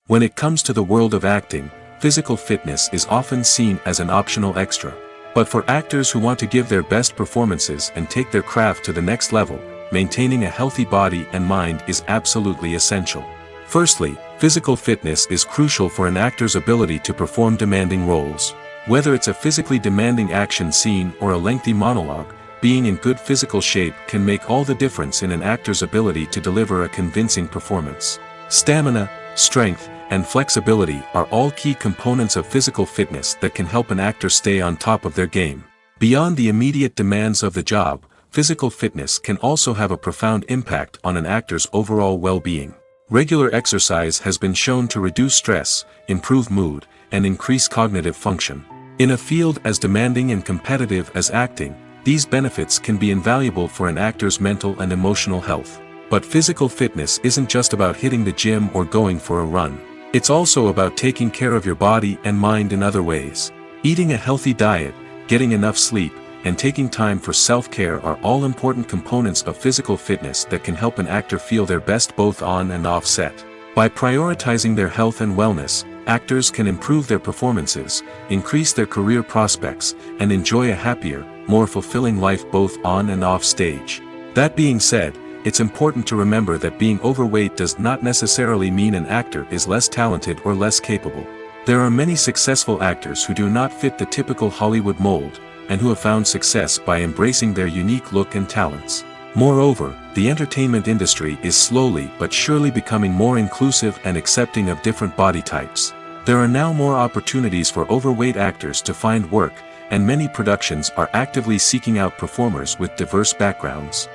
When it comes to the world of acting, physical fitness is often seen as an optional extra. But for actors who want to give their best performances and take their craft to the next level, maintaining a healthy body and mind is absolutely essential. Firstly, physical fitness is crucial for an actor's ability to perform demanding roles. Whether it's a physically demanding action scene or a lengthy monologue, being in good physical shape can make all the difference in an actor's ability to deliver a convincing performance. Stamina, strength, and flexibility are all key components of physical fitness that can help an actor stay on top of their game. Beyond the immediate demands of the job, physical fitness can also have a profound impact on an actor's overall well-being. Regular exercise has been shown to reduce stress, improve mood, and increase cognitive function. In a field as demanding and competitive as acting, these benefits can be invaluable for an actor's mental and emotional health. But physical fitness isn't just about hitting the gym or going for a run. It's also about taking care of your body and mind in other ways. Eating a healthy diet, getting enough sleep, and taking time for self-care are all important components of physical fitness that can help an actor feel their best both on and off set. By prioritizing their health and wellness, actors can improve their performances, increase their career prospects, and enjoy a happier, more fulfilling life both on and off stage. That being said, it's important to remember that being overweight does not necessarily mean an actor is less talented or less capable. There are many successful actors who do not fit the typical Hollywood mold, and who have found success by embracing their unique look and talents. Moreover, the entertainment industry is slowly but surely becoming more inclusive and accepting of different body types. There are now more opportunities for overweight actors to find work, and many productions are actively seeking out performers with diverse backgrounds.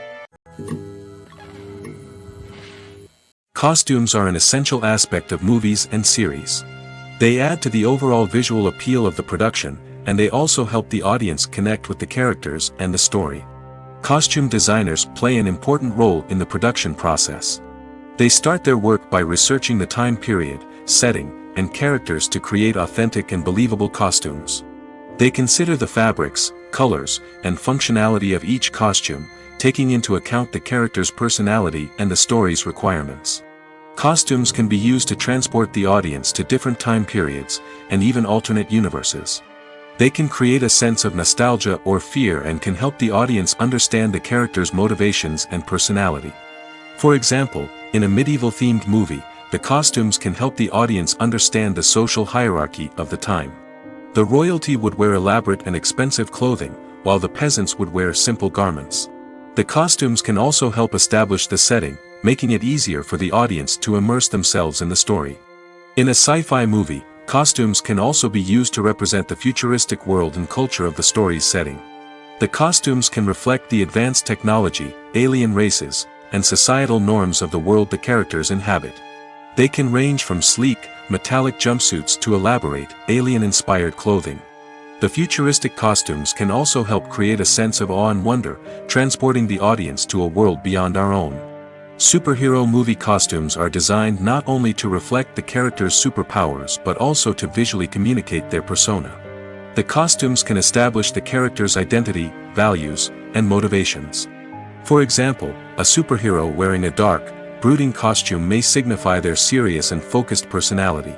Costumes are an essential aspect of movies and series. They add to the overall visual appeal of the production, and they also help the audience connect with the characters and the story. Costume designers play an important role in the production process. They start their work by researching the time period, setting, and characters to create authentic and believable costumes. They consider the fabrics, colors, and functionality of each costume, taking into account the character's personality and the story's requirements. Costumes can be used to transport the audience to different time periods, and even alternate universes. They can create a sense of nostalgia or fear and can help the audience understand the character's motivations and personality. For example, in a medieval-themed movie, the costumes can help the audience understand the social hierarchy of the time. The royalty would wear elaborate and expensive clothing, while the peasants would wear simple garments. The costumes can also help establish the setting, making it easier for the audience to immerse themselves in the story. In a sci-fi movie, costumes can also be used to represent the futuristic world and culture of the story's setting. The costumes can reflect the advanced technology, alien races, and societal norms of the world the characters inhabit. They can range from sleek, metallic jumpsuits to elaborate, alien-inspired clothing. The futuristic costumes can also help create a sense of awe and wonder, transporting the audience to a world beyond our own. Superhero movie costumes are designed not only to reflect the character's superpowers but also to visually communicate their persona. The costumes can establish the character's identity, values, and motivations. For example, a superhero wearing a dark, brooding costume may signify their serious and focused personality.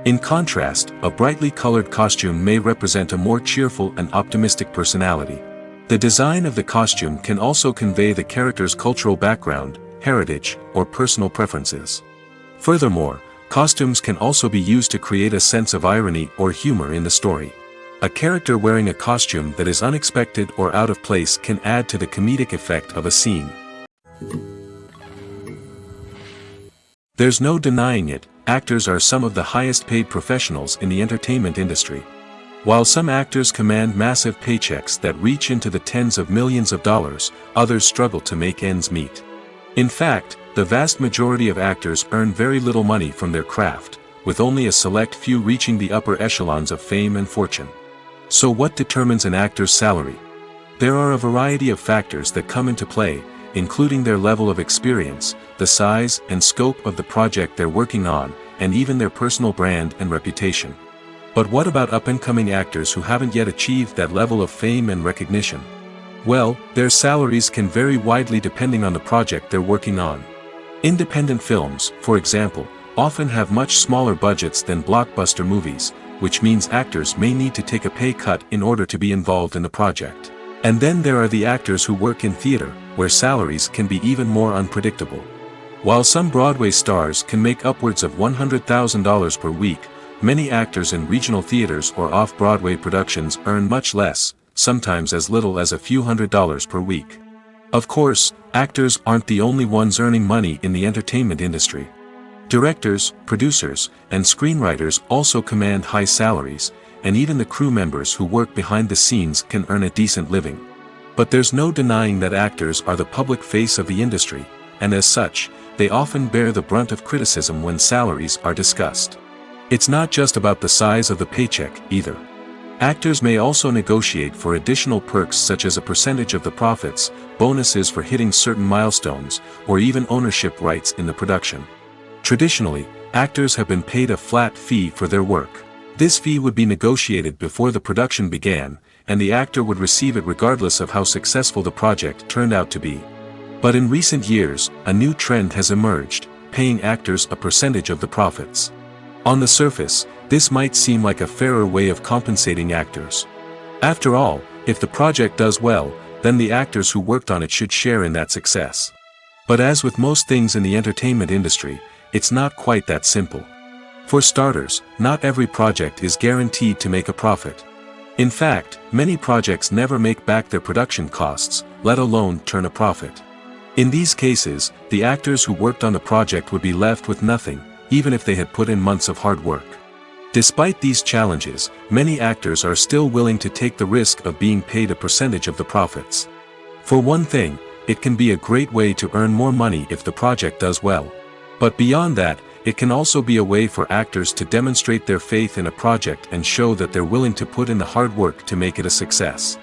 In contrast, a brightly colored costume may represent a more cheerful and optimistic personality. The design of the costume can also convey the character's cultural background, heritage, or personal preferences. Furthermore, costumes can also be used to create a sense of irony or humor in the story. A character wearing a costume that is unexpected or out of place can add to the comedic effect of a scene. There's no denying it, actors are some of the highest paid professionals in the entertainment industry. While some actors command massive paychecks that reach into the tens of millions of dollars, others struggle to make ends meet. In fact, the vast majority of actors earn very little money from their craft, with only a select few reaching the upper echelons of fame and fortune. So what determines an actor's salary? There are a variety of factors that come into play, including their level of experience, the size and scope of the project they're working on, and even their personal brand and reputation. But what about up-and-coming actors who haven't yet achieved that level of fame and recognition? Well, their salaries can vary widely depending on the project they're working on. Independent films, for example, often have much smaller budgets than blockbuster movies, which means actors may need to take a pay cut in order to be involved in the project. And then there are the actors who work in theater, where salaries can be even more unpredictable. While some Broadway stars can make upwards of $100,000 per week, many actors in regional theaters or off-Broadway productions earn much less, sometimes as little as a few $100s per week. Of course, actors aren't the only ones earning money in the entertainment industry. Directors, producers, and screenwriters also command high salaries, and even the crew members who work behind the scenes can earn a decent living. But there's no denying that actors are the public face of the industry, and as such, they often bear the brunt of criticism when salaries are discussed. It's not just about the size of the paycheck, either. Actors may also negotiate for additional perks such as a percentage of the profits, bonuses for hitting certain milestones, or even ownership rights in the production. Traditionally, actors have been paid a flat fee for their work. This fee would be negotiated before the production began, and the actor would receive it regardless of how successful the project turned out to be. But in recent years, a new trend has emerged, paying actors a percentage of the profits. On the surface, this might seem like a fairer way of compensating actors. After all, if the project does well, then the actors who worked on it should share in that success. But as with most things in the entertainment industry, it's not quite that simple. For starters, not every project is guaranteed to make a profit. In fact, many projects never make back their production costs, let alone turn a profit. In these cases, the actors who worked on the project would be left with nothing, even if they had put in months of hard work. Despite these challenges, many actors are still willing to take the risk of being paid a percentage of the profits. For one thing, it can be a great way to earn more money if the project does well. But beyond that, it can also be a way for actors to demonstrate their faith in a project and show that they're willing to put in the hard work to make it a success.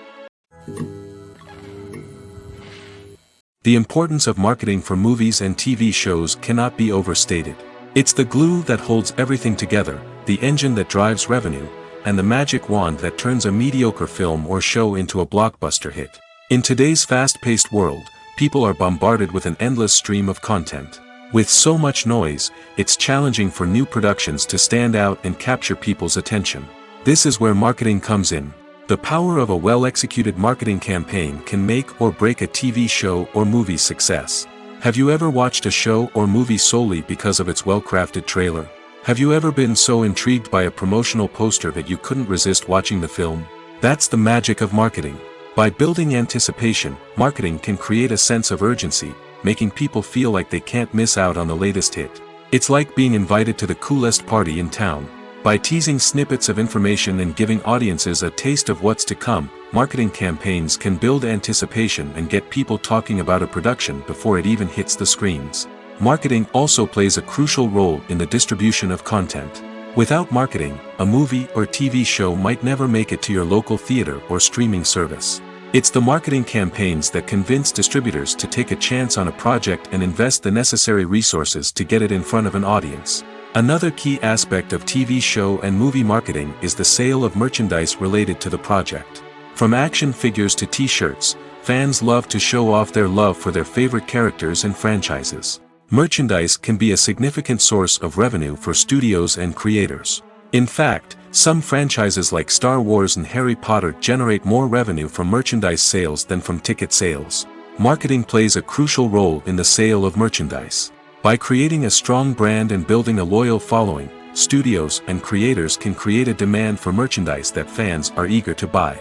The importance of marketing for movies and TV shows cannot be overstated. It's the glue that holds everything together, the engine that drives revenue, and the magic wand that turns a mediocre film or show into a blockbuster hit. In today's fast-paced world, people are bombarded with an endless stream of content. With so much noise, it's challenging for new productions to stand out and capture people's attention. This is where marketing comes in. The power of a well-executed marketing campaign can make or break a TV show or movie's success. Have you ever watched a show or movie solely because of its well-crafted trailer? Have you ever been so intrigued by a promotional poster that you couldn't resist watching the film? That's the magic of marketing. By building anticipation, marketing can create a sense of urgency, making people feel like they can't miss out on the latest hit. It's like being invited to the coolest party in town. By teasing snippets of information and giving audiences a taste of what's to come, marketing campaigns can build anticipation and get people talking about a production before it even hits the screens. Marketing also plays a crucial role in the distribution of content. Without marketing, a movie or TV show might never make it to your local theater or streaming service. It's the marketing campaigns that convince distributors to take a chance on a project and invest the necessary resources to get it in front of an audience. Another key aspect of TV show and movie marketing is the sale of merchandise related to the project. From action figures to t-shirts, fans love to show off their love for their favorite characters and franchises. Merchandise can be a significant source of revenue for studios and creators. In fact, some franchises like Star Wars and Harry Potter generate more revenue from merchandise sales than from ticket sales. Marketing plays a crucial role in the sale of merchandise. By creating a strong brand and building a loyal following, studios and creators can create a demand for merchandise that fans are eager to buy.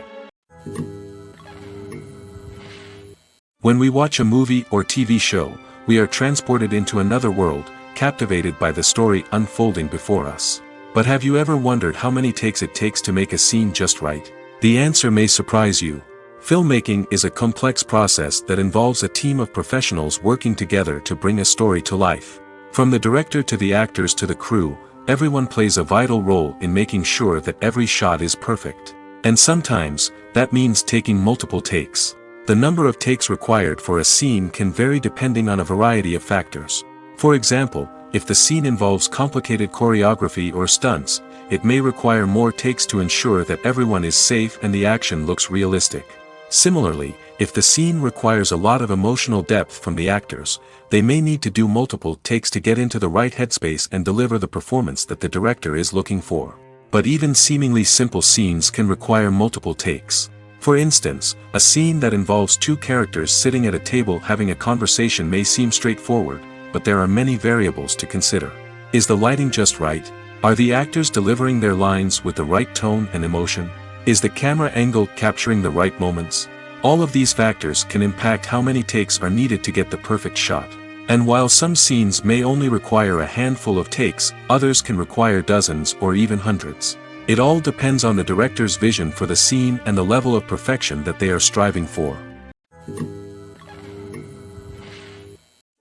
When we watch a movie or TV show, we are transported into another world, captivated by the story unfolding before us. But have you ever wondered how many takes it takes to make a scene just right? The answer may surprise you. Filmmaking is a complex process that involves a team of professionals working together to bring a story to life. From the director to the actors to the crew, everyone plays a vital role in making sure that every shot is perfect. And sometimes, that means taking multiple takes. The number of takes required for a scene can vary depending on a variety of factors. For example, if the scene involves complicated choreography or stunts, it may require more takes to ensure that everyone is safe and the action looks realistic. Similarly, If the scene requires a lot of emotional depth from the actors, they may need to do multiple takes to get into the right headspace and deliver the performance that the director is looking for. But even seemingly simple scenes can require multiple takes. For instance, a scene that involves two characters sitting at a table having a conversation may seem straightforward, but there are many variables to consider. Is the lighting just right? Are the actors delivering their lines with the right tone and emotion? Is the camera angle capturing the right moments? All of these factors can impact how many takes are needed to get the perfect shot. And while some scenes may only require a handful of takes, others can require dozens or even hundreds. It all depends on the director's vision for the scene and the level of perfection that they are striving for.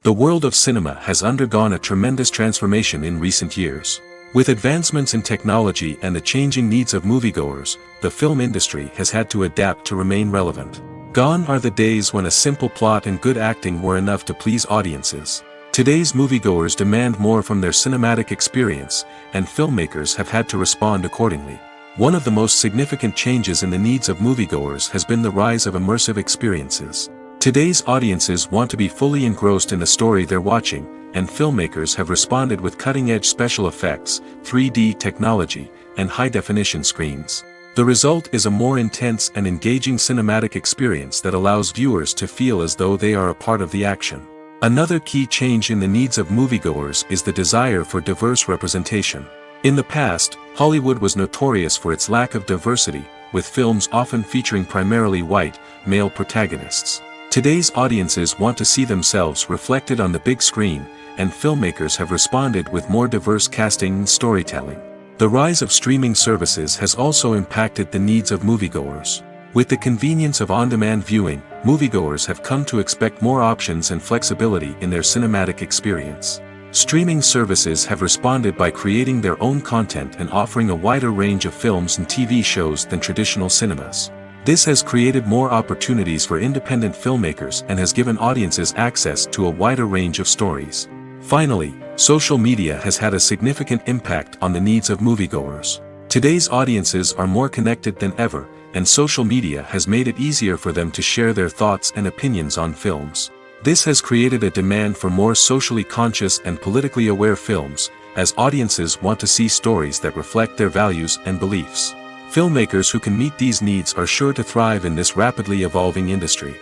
The world of cinema has undergone a tremendous transformation in recent years. With advancements in technology and the changing needs of moviegoers, the film industry has had to adapt to remain relevant. Gone are the days when a simple plot and good acting were enough to please audiences. Today's moviegoers demand more from their cinematic experience, and filmmakers have had to respond accordingly. One of the most significant changes in the needs of moviegoers has been the rise of immersive experiences. Today's audiences want to be fully engrossed in the story they're watching, and filmmakers have responded with cutting-edge special effects, 3D technology, and high-definition screens. The result is a more intense and engaging cinematic experience that allows viewers to feel as though they are a part of the action. Another key change in the needs of moviegoers is the desire for diverse representation. In the past, Hollywood was notorious for its lack of diversity, with films often featuring primarily white, male protagonists. Today's audiences want to see themselves reflected on the big screen, and filmmakers have responded with more diverse casting and storytelling. The rise of streaming services has also impacted the needs of moviegoers. With the convenience of on-demand viewing, moviegoers have come to expect more options and flexibility in their cinematic experience. Streaming services have responded by creating their own content and offering a wider range of films and TV shows than traditional cinemas. This has created more opportunities for independent filmmakers and has given audiences access to a wider range of stories. Finally, social media has had a significant impact on the needs of moviegoers. Today's audiences are more connected than ever, and social media has made it easier for them to share their thoughts and opinions on films. This has created a demand for more socially conscious and politically aware films, as audiences want to see stories that reflect their values and beliefs. Filmmakers who can meet these needs are sure to thrive in this rapidly evolving industry.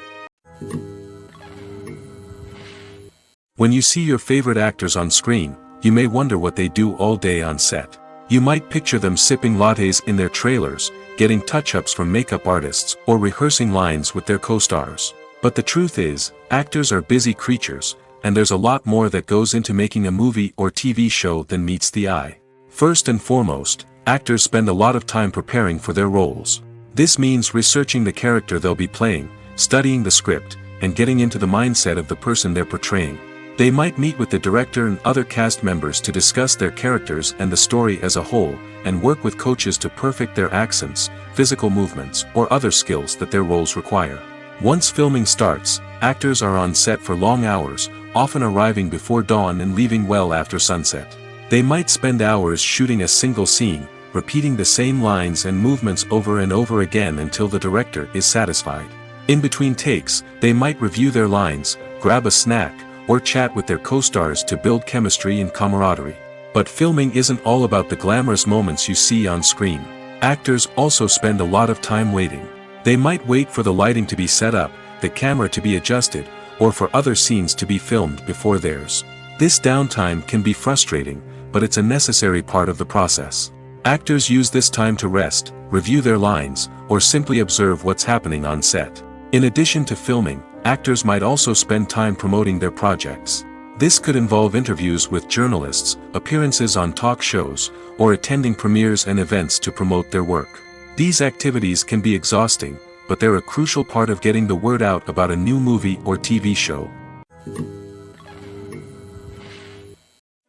When you see your favorite actors on screen, you may wonder what they do all day on set. You might picture them sipping lattes in their trailers, getting touch-ups from makeup artists, or rehearsing lines with their co-stars. But the truth is, actors are busy creatures, and there's a lot more that goes into making a movie or TV show than meets the eye. First and foremost, actors spend a lot of time preparing for their roles. This means researching the character they'll be playing, studying the script, and getting into the mindset of the person they're portraying. They might meet with the director and other cast members to discuss their characters and the story as a whole, and work with coaches to perfect their accents, physical movements, or other skills that their roles require. Once filming starts, actors are on set for long hours, often arriving before dawn and leaving well after sunset. They might spend hours shooting a single scene, repeating the same lines and movements over and over again until the director is satisfied. In between takes, they might review their lines, grab a snack, or chat with their co-stars to build chemistry and camaraderie. But filming isn't all about the glamorous moments you see on screen. Actors also spend a lot of time waiting. They might wait for the lighting to be set up, the camera to be adjusted, or for other scenes to be filmed before theirs. This downtime can be frustrating, but it's a necessary part of the process. Actors use this time to rest, review their lines, or simply observe what's happening on set. In addition to filming, actors might also spend time promoting their projects. This could involve interviews with journalists, appearances on talk shows, or attending premieres and events to promote their work. These activities can be exhausting, but they're a crucial part of getting the word out about a new movie or TV show.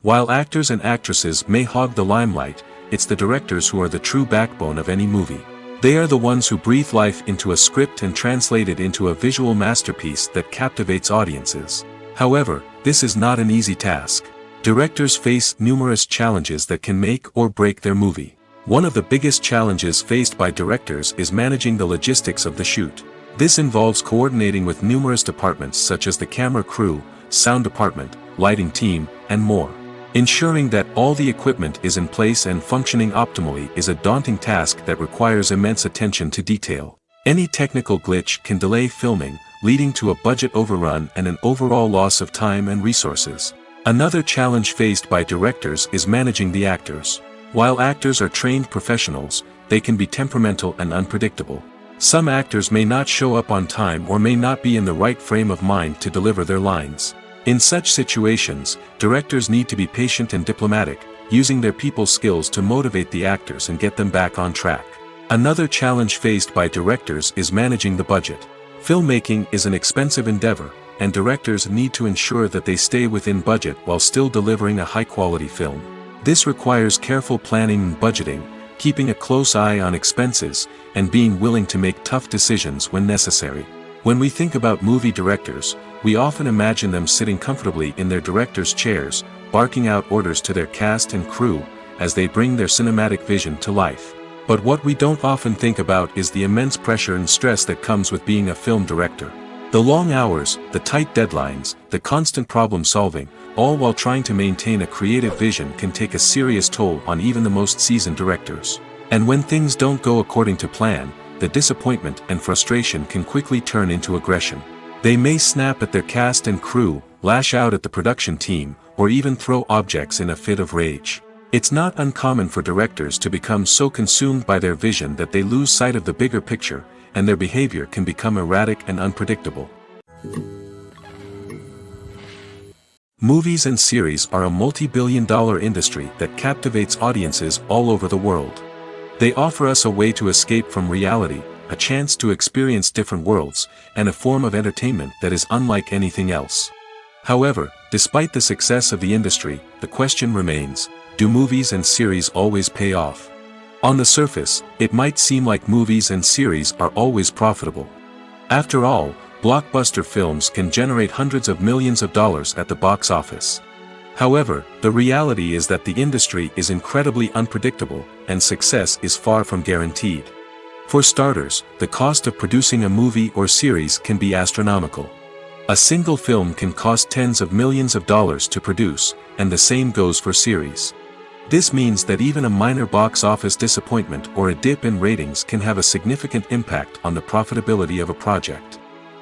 While actors and actresses may hog the limelight, it's the directors who are the true backbone of any movie. They are the ones who breathe life into a script and translate it into a visual masterpiece that captivates audiences. However, this is not an easy task. Directors face numerous challenges that can make or break their movie. One of the biggest challenges faced by directors is managing the logistics of the shoot. This involves coordinating with numerous departments such as the camera crew, sound department, lighting team, and more. Ensuring that all the equipment is in place and functioning optimally is a daunting task that requires immense attention to detail. Any technical glitch can delay filming, leading to a budget overrun and an overall loss of time and resources. Another challenge faced by directors is managing the actors. While actors are trained professionals, they can be temperamental and unpredictable. Some actors may not show up on time or may not be in the right frame of mind to deliver their lines. In such situations, directors need to be patient and diplomatic, using their people skills to motivate the actors and get them back on track. Another challenge faced by directors is managing the budget. Filmmaking is an expensive endeavor, and directors need to ensure that they stay within budget while still delivering a high-quality film. This requires careful planning and budgeting, keeping a close eye on expenses, and being willing to make tough decisions when necessary. When we think about movie directors, we often imagine them sitting comfortably in their director's chairs, barking out orders to their cast and crew, as they bring their cinematic vision to life. But what we don't often think about is the immense pressure and stress that comes with being a film director. The long hours, the tight deadlines, the constant problem solving, all while trying to maintain a creative vision can take a serious toll on even the most seasoned directors. And when things don't go according to plan, the disappointment and frustration can quickly turn into aggression. They may snap at their cast and crew, lash out at the production team, or even throw objects in a fit of rage. It's not uncommon for directors to become so consumed by their vision that they lose sight of the bigger picture, and their behavior can become erratic and unpredictable. Movies and series are a multi-billion-dollar industry that captivates audiences all over the world. They offer us a way to escape from reality, a chance to experience different worlds, and a form of entertainment that is unlike anything else. However, despite the success of the industry, the question remains, do movies and series always pay off? On the surface, it might seem like movies and series are always profitable. After all, blockbuster films can generate hundreds of millions of dollars at the box office. However, the reality is that the industry is incredibly unpredictable, and success is far from guaranteed. For starters, the cost of producing a movie or series can be astronomical. A single film can cost tens of millions of dollars to produce, and the same goes for series. This means that even a minor box office disappointment or a dip in ratings can have a significant impact on the profitability of a project.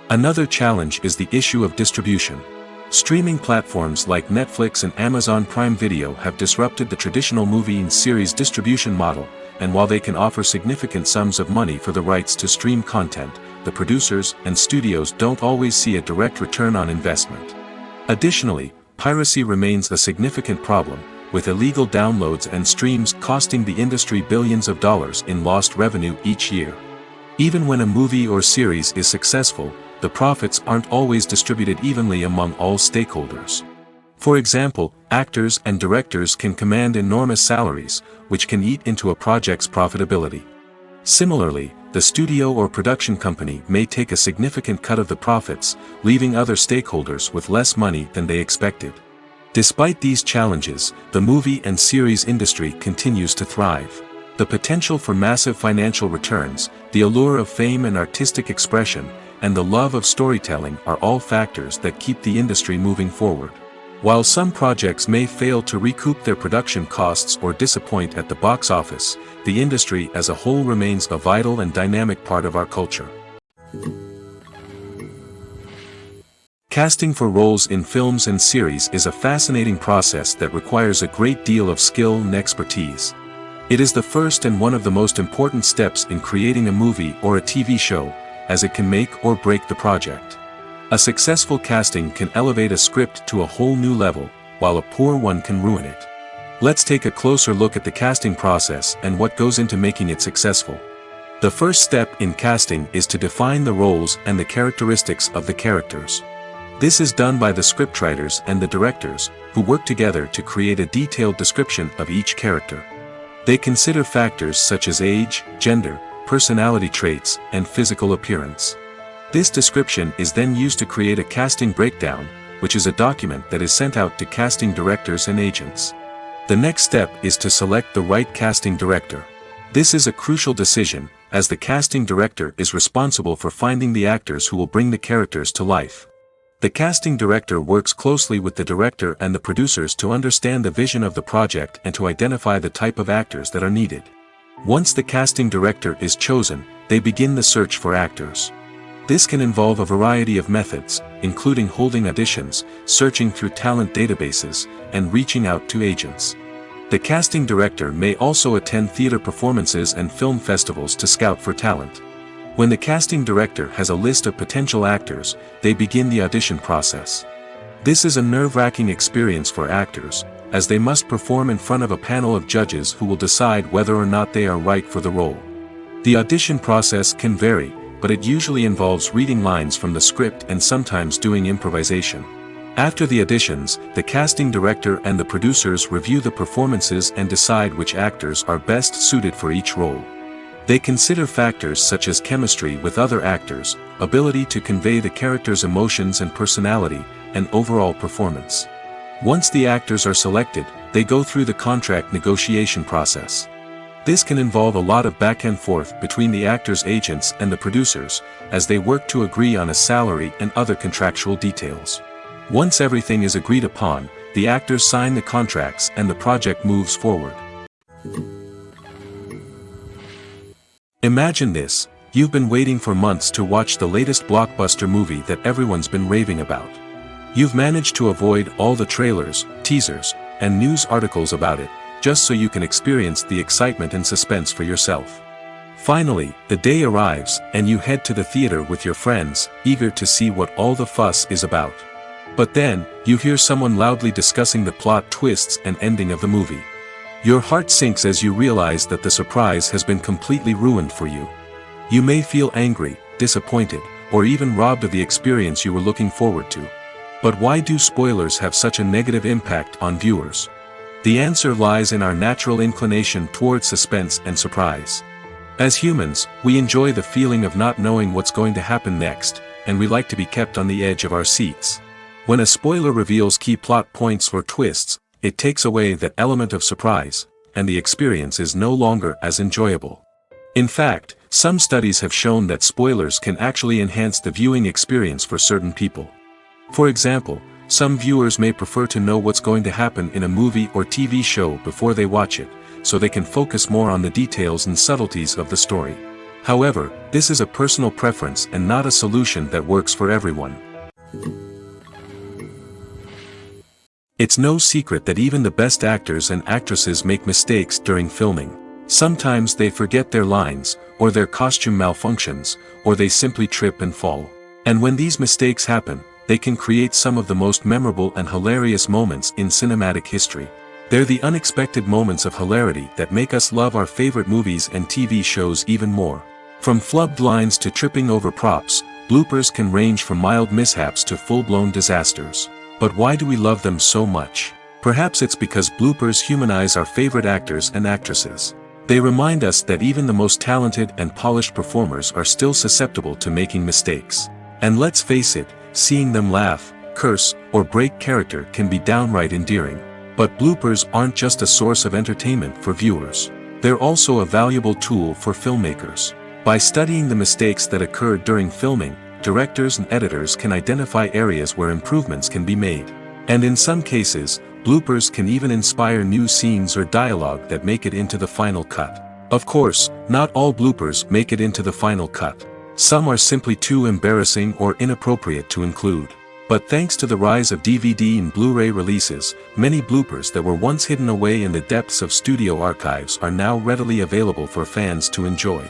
Another challenge is the issue of distribution. Streaming platforms like Netflix and Amazon Prime Video have disrupted the traditional movie and series distribution model, and while they can offer significant sums of money for the rights to stream content, the producers and studios don't always see a direct return on investment. Additionally, piracy remains a significant problem, with illegal downloads and streams costing the industry billions of dollars in lost revenue each year. Even when a movie or series is successful, the profits aren't always distributed evenly among all stakeholders. For example, actors and directors can command enormous salaries, which can eat into a project's profitability. Similarly, the studio or production company may take a significant cut of the profits, leaving other stakeholders with less money than they expected. Despite these challenges, the movie and series industry continues to thrive. The potential for massive financial returns, the allure of fame and artistic expression, and the love of storytelling are all factors that keep the industry moving forward. While some projects may fail to recoup their production costs or disappoint at the box office, the industry as a whole remains a vital and dynamic part of our culture. Casting for roles in films and series is a fascinating process that requires a great deal of skill and expertise. It is the first and one of the most important steps in creating a movie or a TV show, as it can make or break the project. A successful casting can elevate a script to a whole new level, while a poor one can ruin it. Let's take a closer look at the casting process and what goes into making it successful. The first step in casting is to define the roles and the characteristics of the characters. This is done by the scriptwriters and the directors, who work together to create a detailed description of each character. They consider factors such as age, gender, personality traits, and physical appearance. This description is then used to create a casting breakdown, which is a document that is sent out to casting directors and agents. The next step is to select the right casting director. This is a crucial decision, as the casting director is responsible for finding the actors who will bring the characters to life. The casting director works closely with the director and the producers to understand the vision of the project and to identify the type of actors that are needed. Once the casting director is chosen, they begin the search for actors. This can involve a variety of methods, including holding auditions, searching through talent databases, and reaching out to agents. The casting director may also attend theater performances and film festivals to scout for talent. When the casting director has a list of potential actors, they begin the audition process. This is a nerve-wracking experience for actors, as they must perform in front of a panel of judges who will decide whether or not they are right for the role. The audition process can vary, but it usually involves reading lines from the script and sometimes doing improvisation. After the auditions, the casting director and the producers review the performances and decide which actors are best suited for each role. They consider factors such as chemistry with other actors, ability to convey the character's emotions and personality, and overall performance. Once the actors are selected, they go through the contract negotiation process. This can involve a lot of back and forth between the actors' agents and the producers, as they work to agree on a salary and other contractual details. Once everything is agreed upon, the actors sign the contracts and the project moves forward. Imagine this: you've been waiting for months to watch the latest blockbuster movie that everyone's been raving about. You've managed to avoid all the trailers, teasers, and news articles about it, just so you can experience the excitement and suspense for yourself. Finally, the day arrives, and you head to the theater with your friends, eager to see what all the fuss is about. But then, you hear someone loudly discussing the plot twists and ending of the movie. Your heart sinks as you realize that the surprise has been completely ruined for you. You may feel angry, disappointed, or even robbed of the experience you were looking forward to. But why do spoilers have such a negative impact on viewers? The answer lies in our natural inclination toward suspense and surprise. As humans, we enjoy the feeling of not knowing what's going to happen next, and we like to be kept on the edge of our seats. When a spoiler reveals key plot points or twists, it takes away that element of surprise, and the experience is no longer as enjoyable. In fact, some studies have shown that spoilers can actually enhance the viewing experience for certain people. For example, some viewers may prefer to know what's going to happen in a movie or TV show before they watch it, so they can focus more on the details and subtleties of the story. However, this is a personal preference and not a solution that works for everyone. It's no secret that even the best actors and actresses make mistakes during filming. Sometimes they forget their lines, or their costume malfunctions, or they simply trip and fall. And when these mistakes happen, they can create some of the most memorable and hilarious moments in cinematic history. They're the unexpected moments of hilarity that make us love our favorite movies and TV shows even more. From flubbed lines to tripping over props, bloopers can range from mild mishaps to full-blown disasters. But why do we love them so much? Perhaps it's because bloopers humanize our favorite actors and actresses. They remind us that even the most talented and polished performers are still susceptible to making mistakes. And let's face it, seeing them laugh, curse, or break character can be downright endearing. But bloopers aren't just a source of entertainment for viewers. They're also a valuable tool for filmmakers. By studying the mistakes that occurred during filming, directors and editors can identify areas where improvements can be made. And in some cases, bloopers can even inspire new scenes or dialogue that make it into the final cut. Of course, not all bloopers make it into the final cut. Some are simply too embarrassing or inappropriate to include. But thanks to the rise of DVD and Blu-ray releases, many bloopers that were once hidden away in the depths of studio archives are now readily available for fans to enjoy.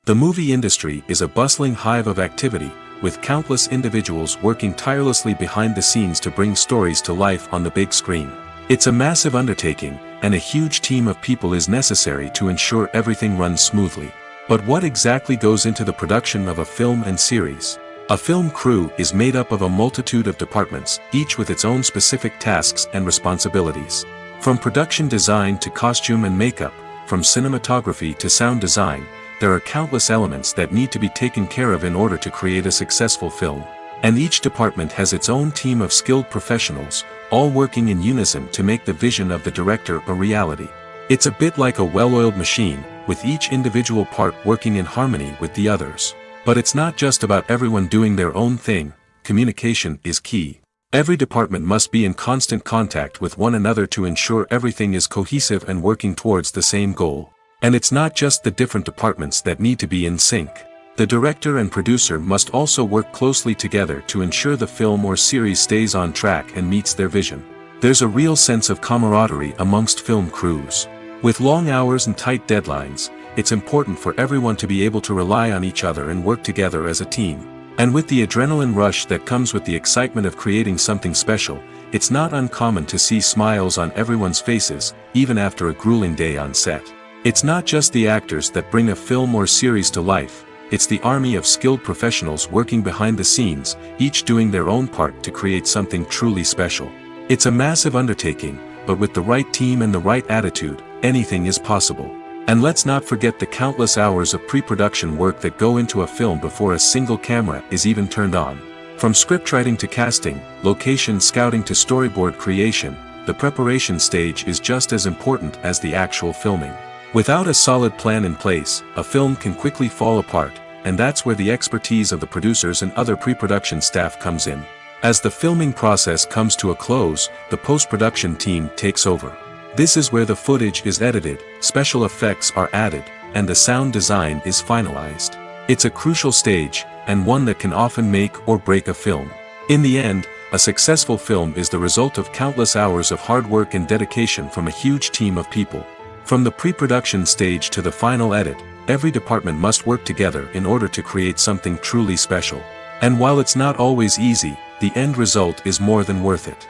The movie industry is a bustling hive of activity, with countless individuals working tirelessly behind the scenes to bring stories to life on the big screen. It's a massive undertaking, and a huge team of people is necessary to ensure everything runs smoothly. But what exactly goes into the production of a film and series? A film crew is made up of a multitude of departments, each with its own specific tasks and responsibilities. From production design to costume and makeup, from cinematography to sound design, there are countless elements that need to be taken care of in order to create a successful film. And each department has its own team of skilled professionals, all working in unison to make the vision of the director a reality. It's a bit like a well-oiled machine, with each individual part working in harmony with the others. But it's not just about everyone doing their own thing. Communication is key. Every department must be in constant contact with one another to ensure everything is cohesive and working towards the same goal. And it's not just the different departments that need to be in sync. The director and producer must also work closely together to ensure the film or series stays on track and meets their vision. There's a real sense of camaraderie amongst film crews. With long hours and tight deadlines, it's important for everyone to be able to rely on each other and work together as a team. And with the adrenaline rush that comes with the excitement of creating something special, it's not uncommon to see smiles on everyone's faces, even after a grueling day on set. It's not just the actors that bring a film or series to life, it's the army of skilled professionals working behind the scenes, each doing their own part to create something truly special. It's a massive undertaking, but with the right team and the right attitude, anything is possible. And let's not forget the countless hours of pre-production work that go into a film before a single camera is even turned on. From scriptwriting to casting, location scouting to storyboard creation, the preparation stage is just as important as the actual filming. Without a solid plan in place, a film can quickly fall apart, and that's where the expertise of the producers and other pre-production staff comes in. As the filming process comes to a close, the post-production team takes over. This is where the footage is edited, special effects are added, and the sound design is finalized. It's a crucial stage, and one that can often make or break a film. In the end, a successful film is the result of countless hours of hard work and dedication from a huge team of people. From the pre-production stage to the final edit, every department must work together in order to create something truly special. And while it's not always easy, the end result is more than worth it.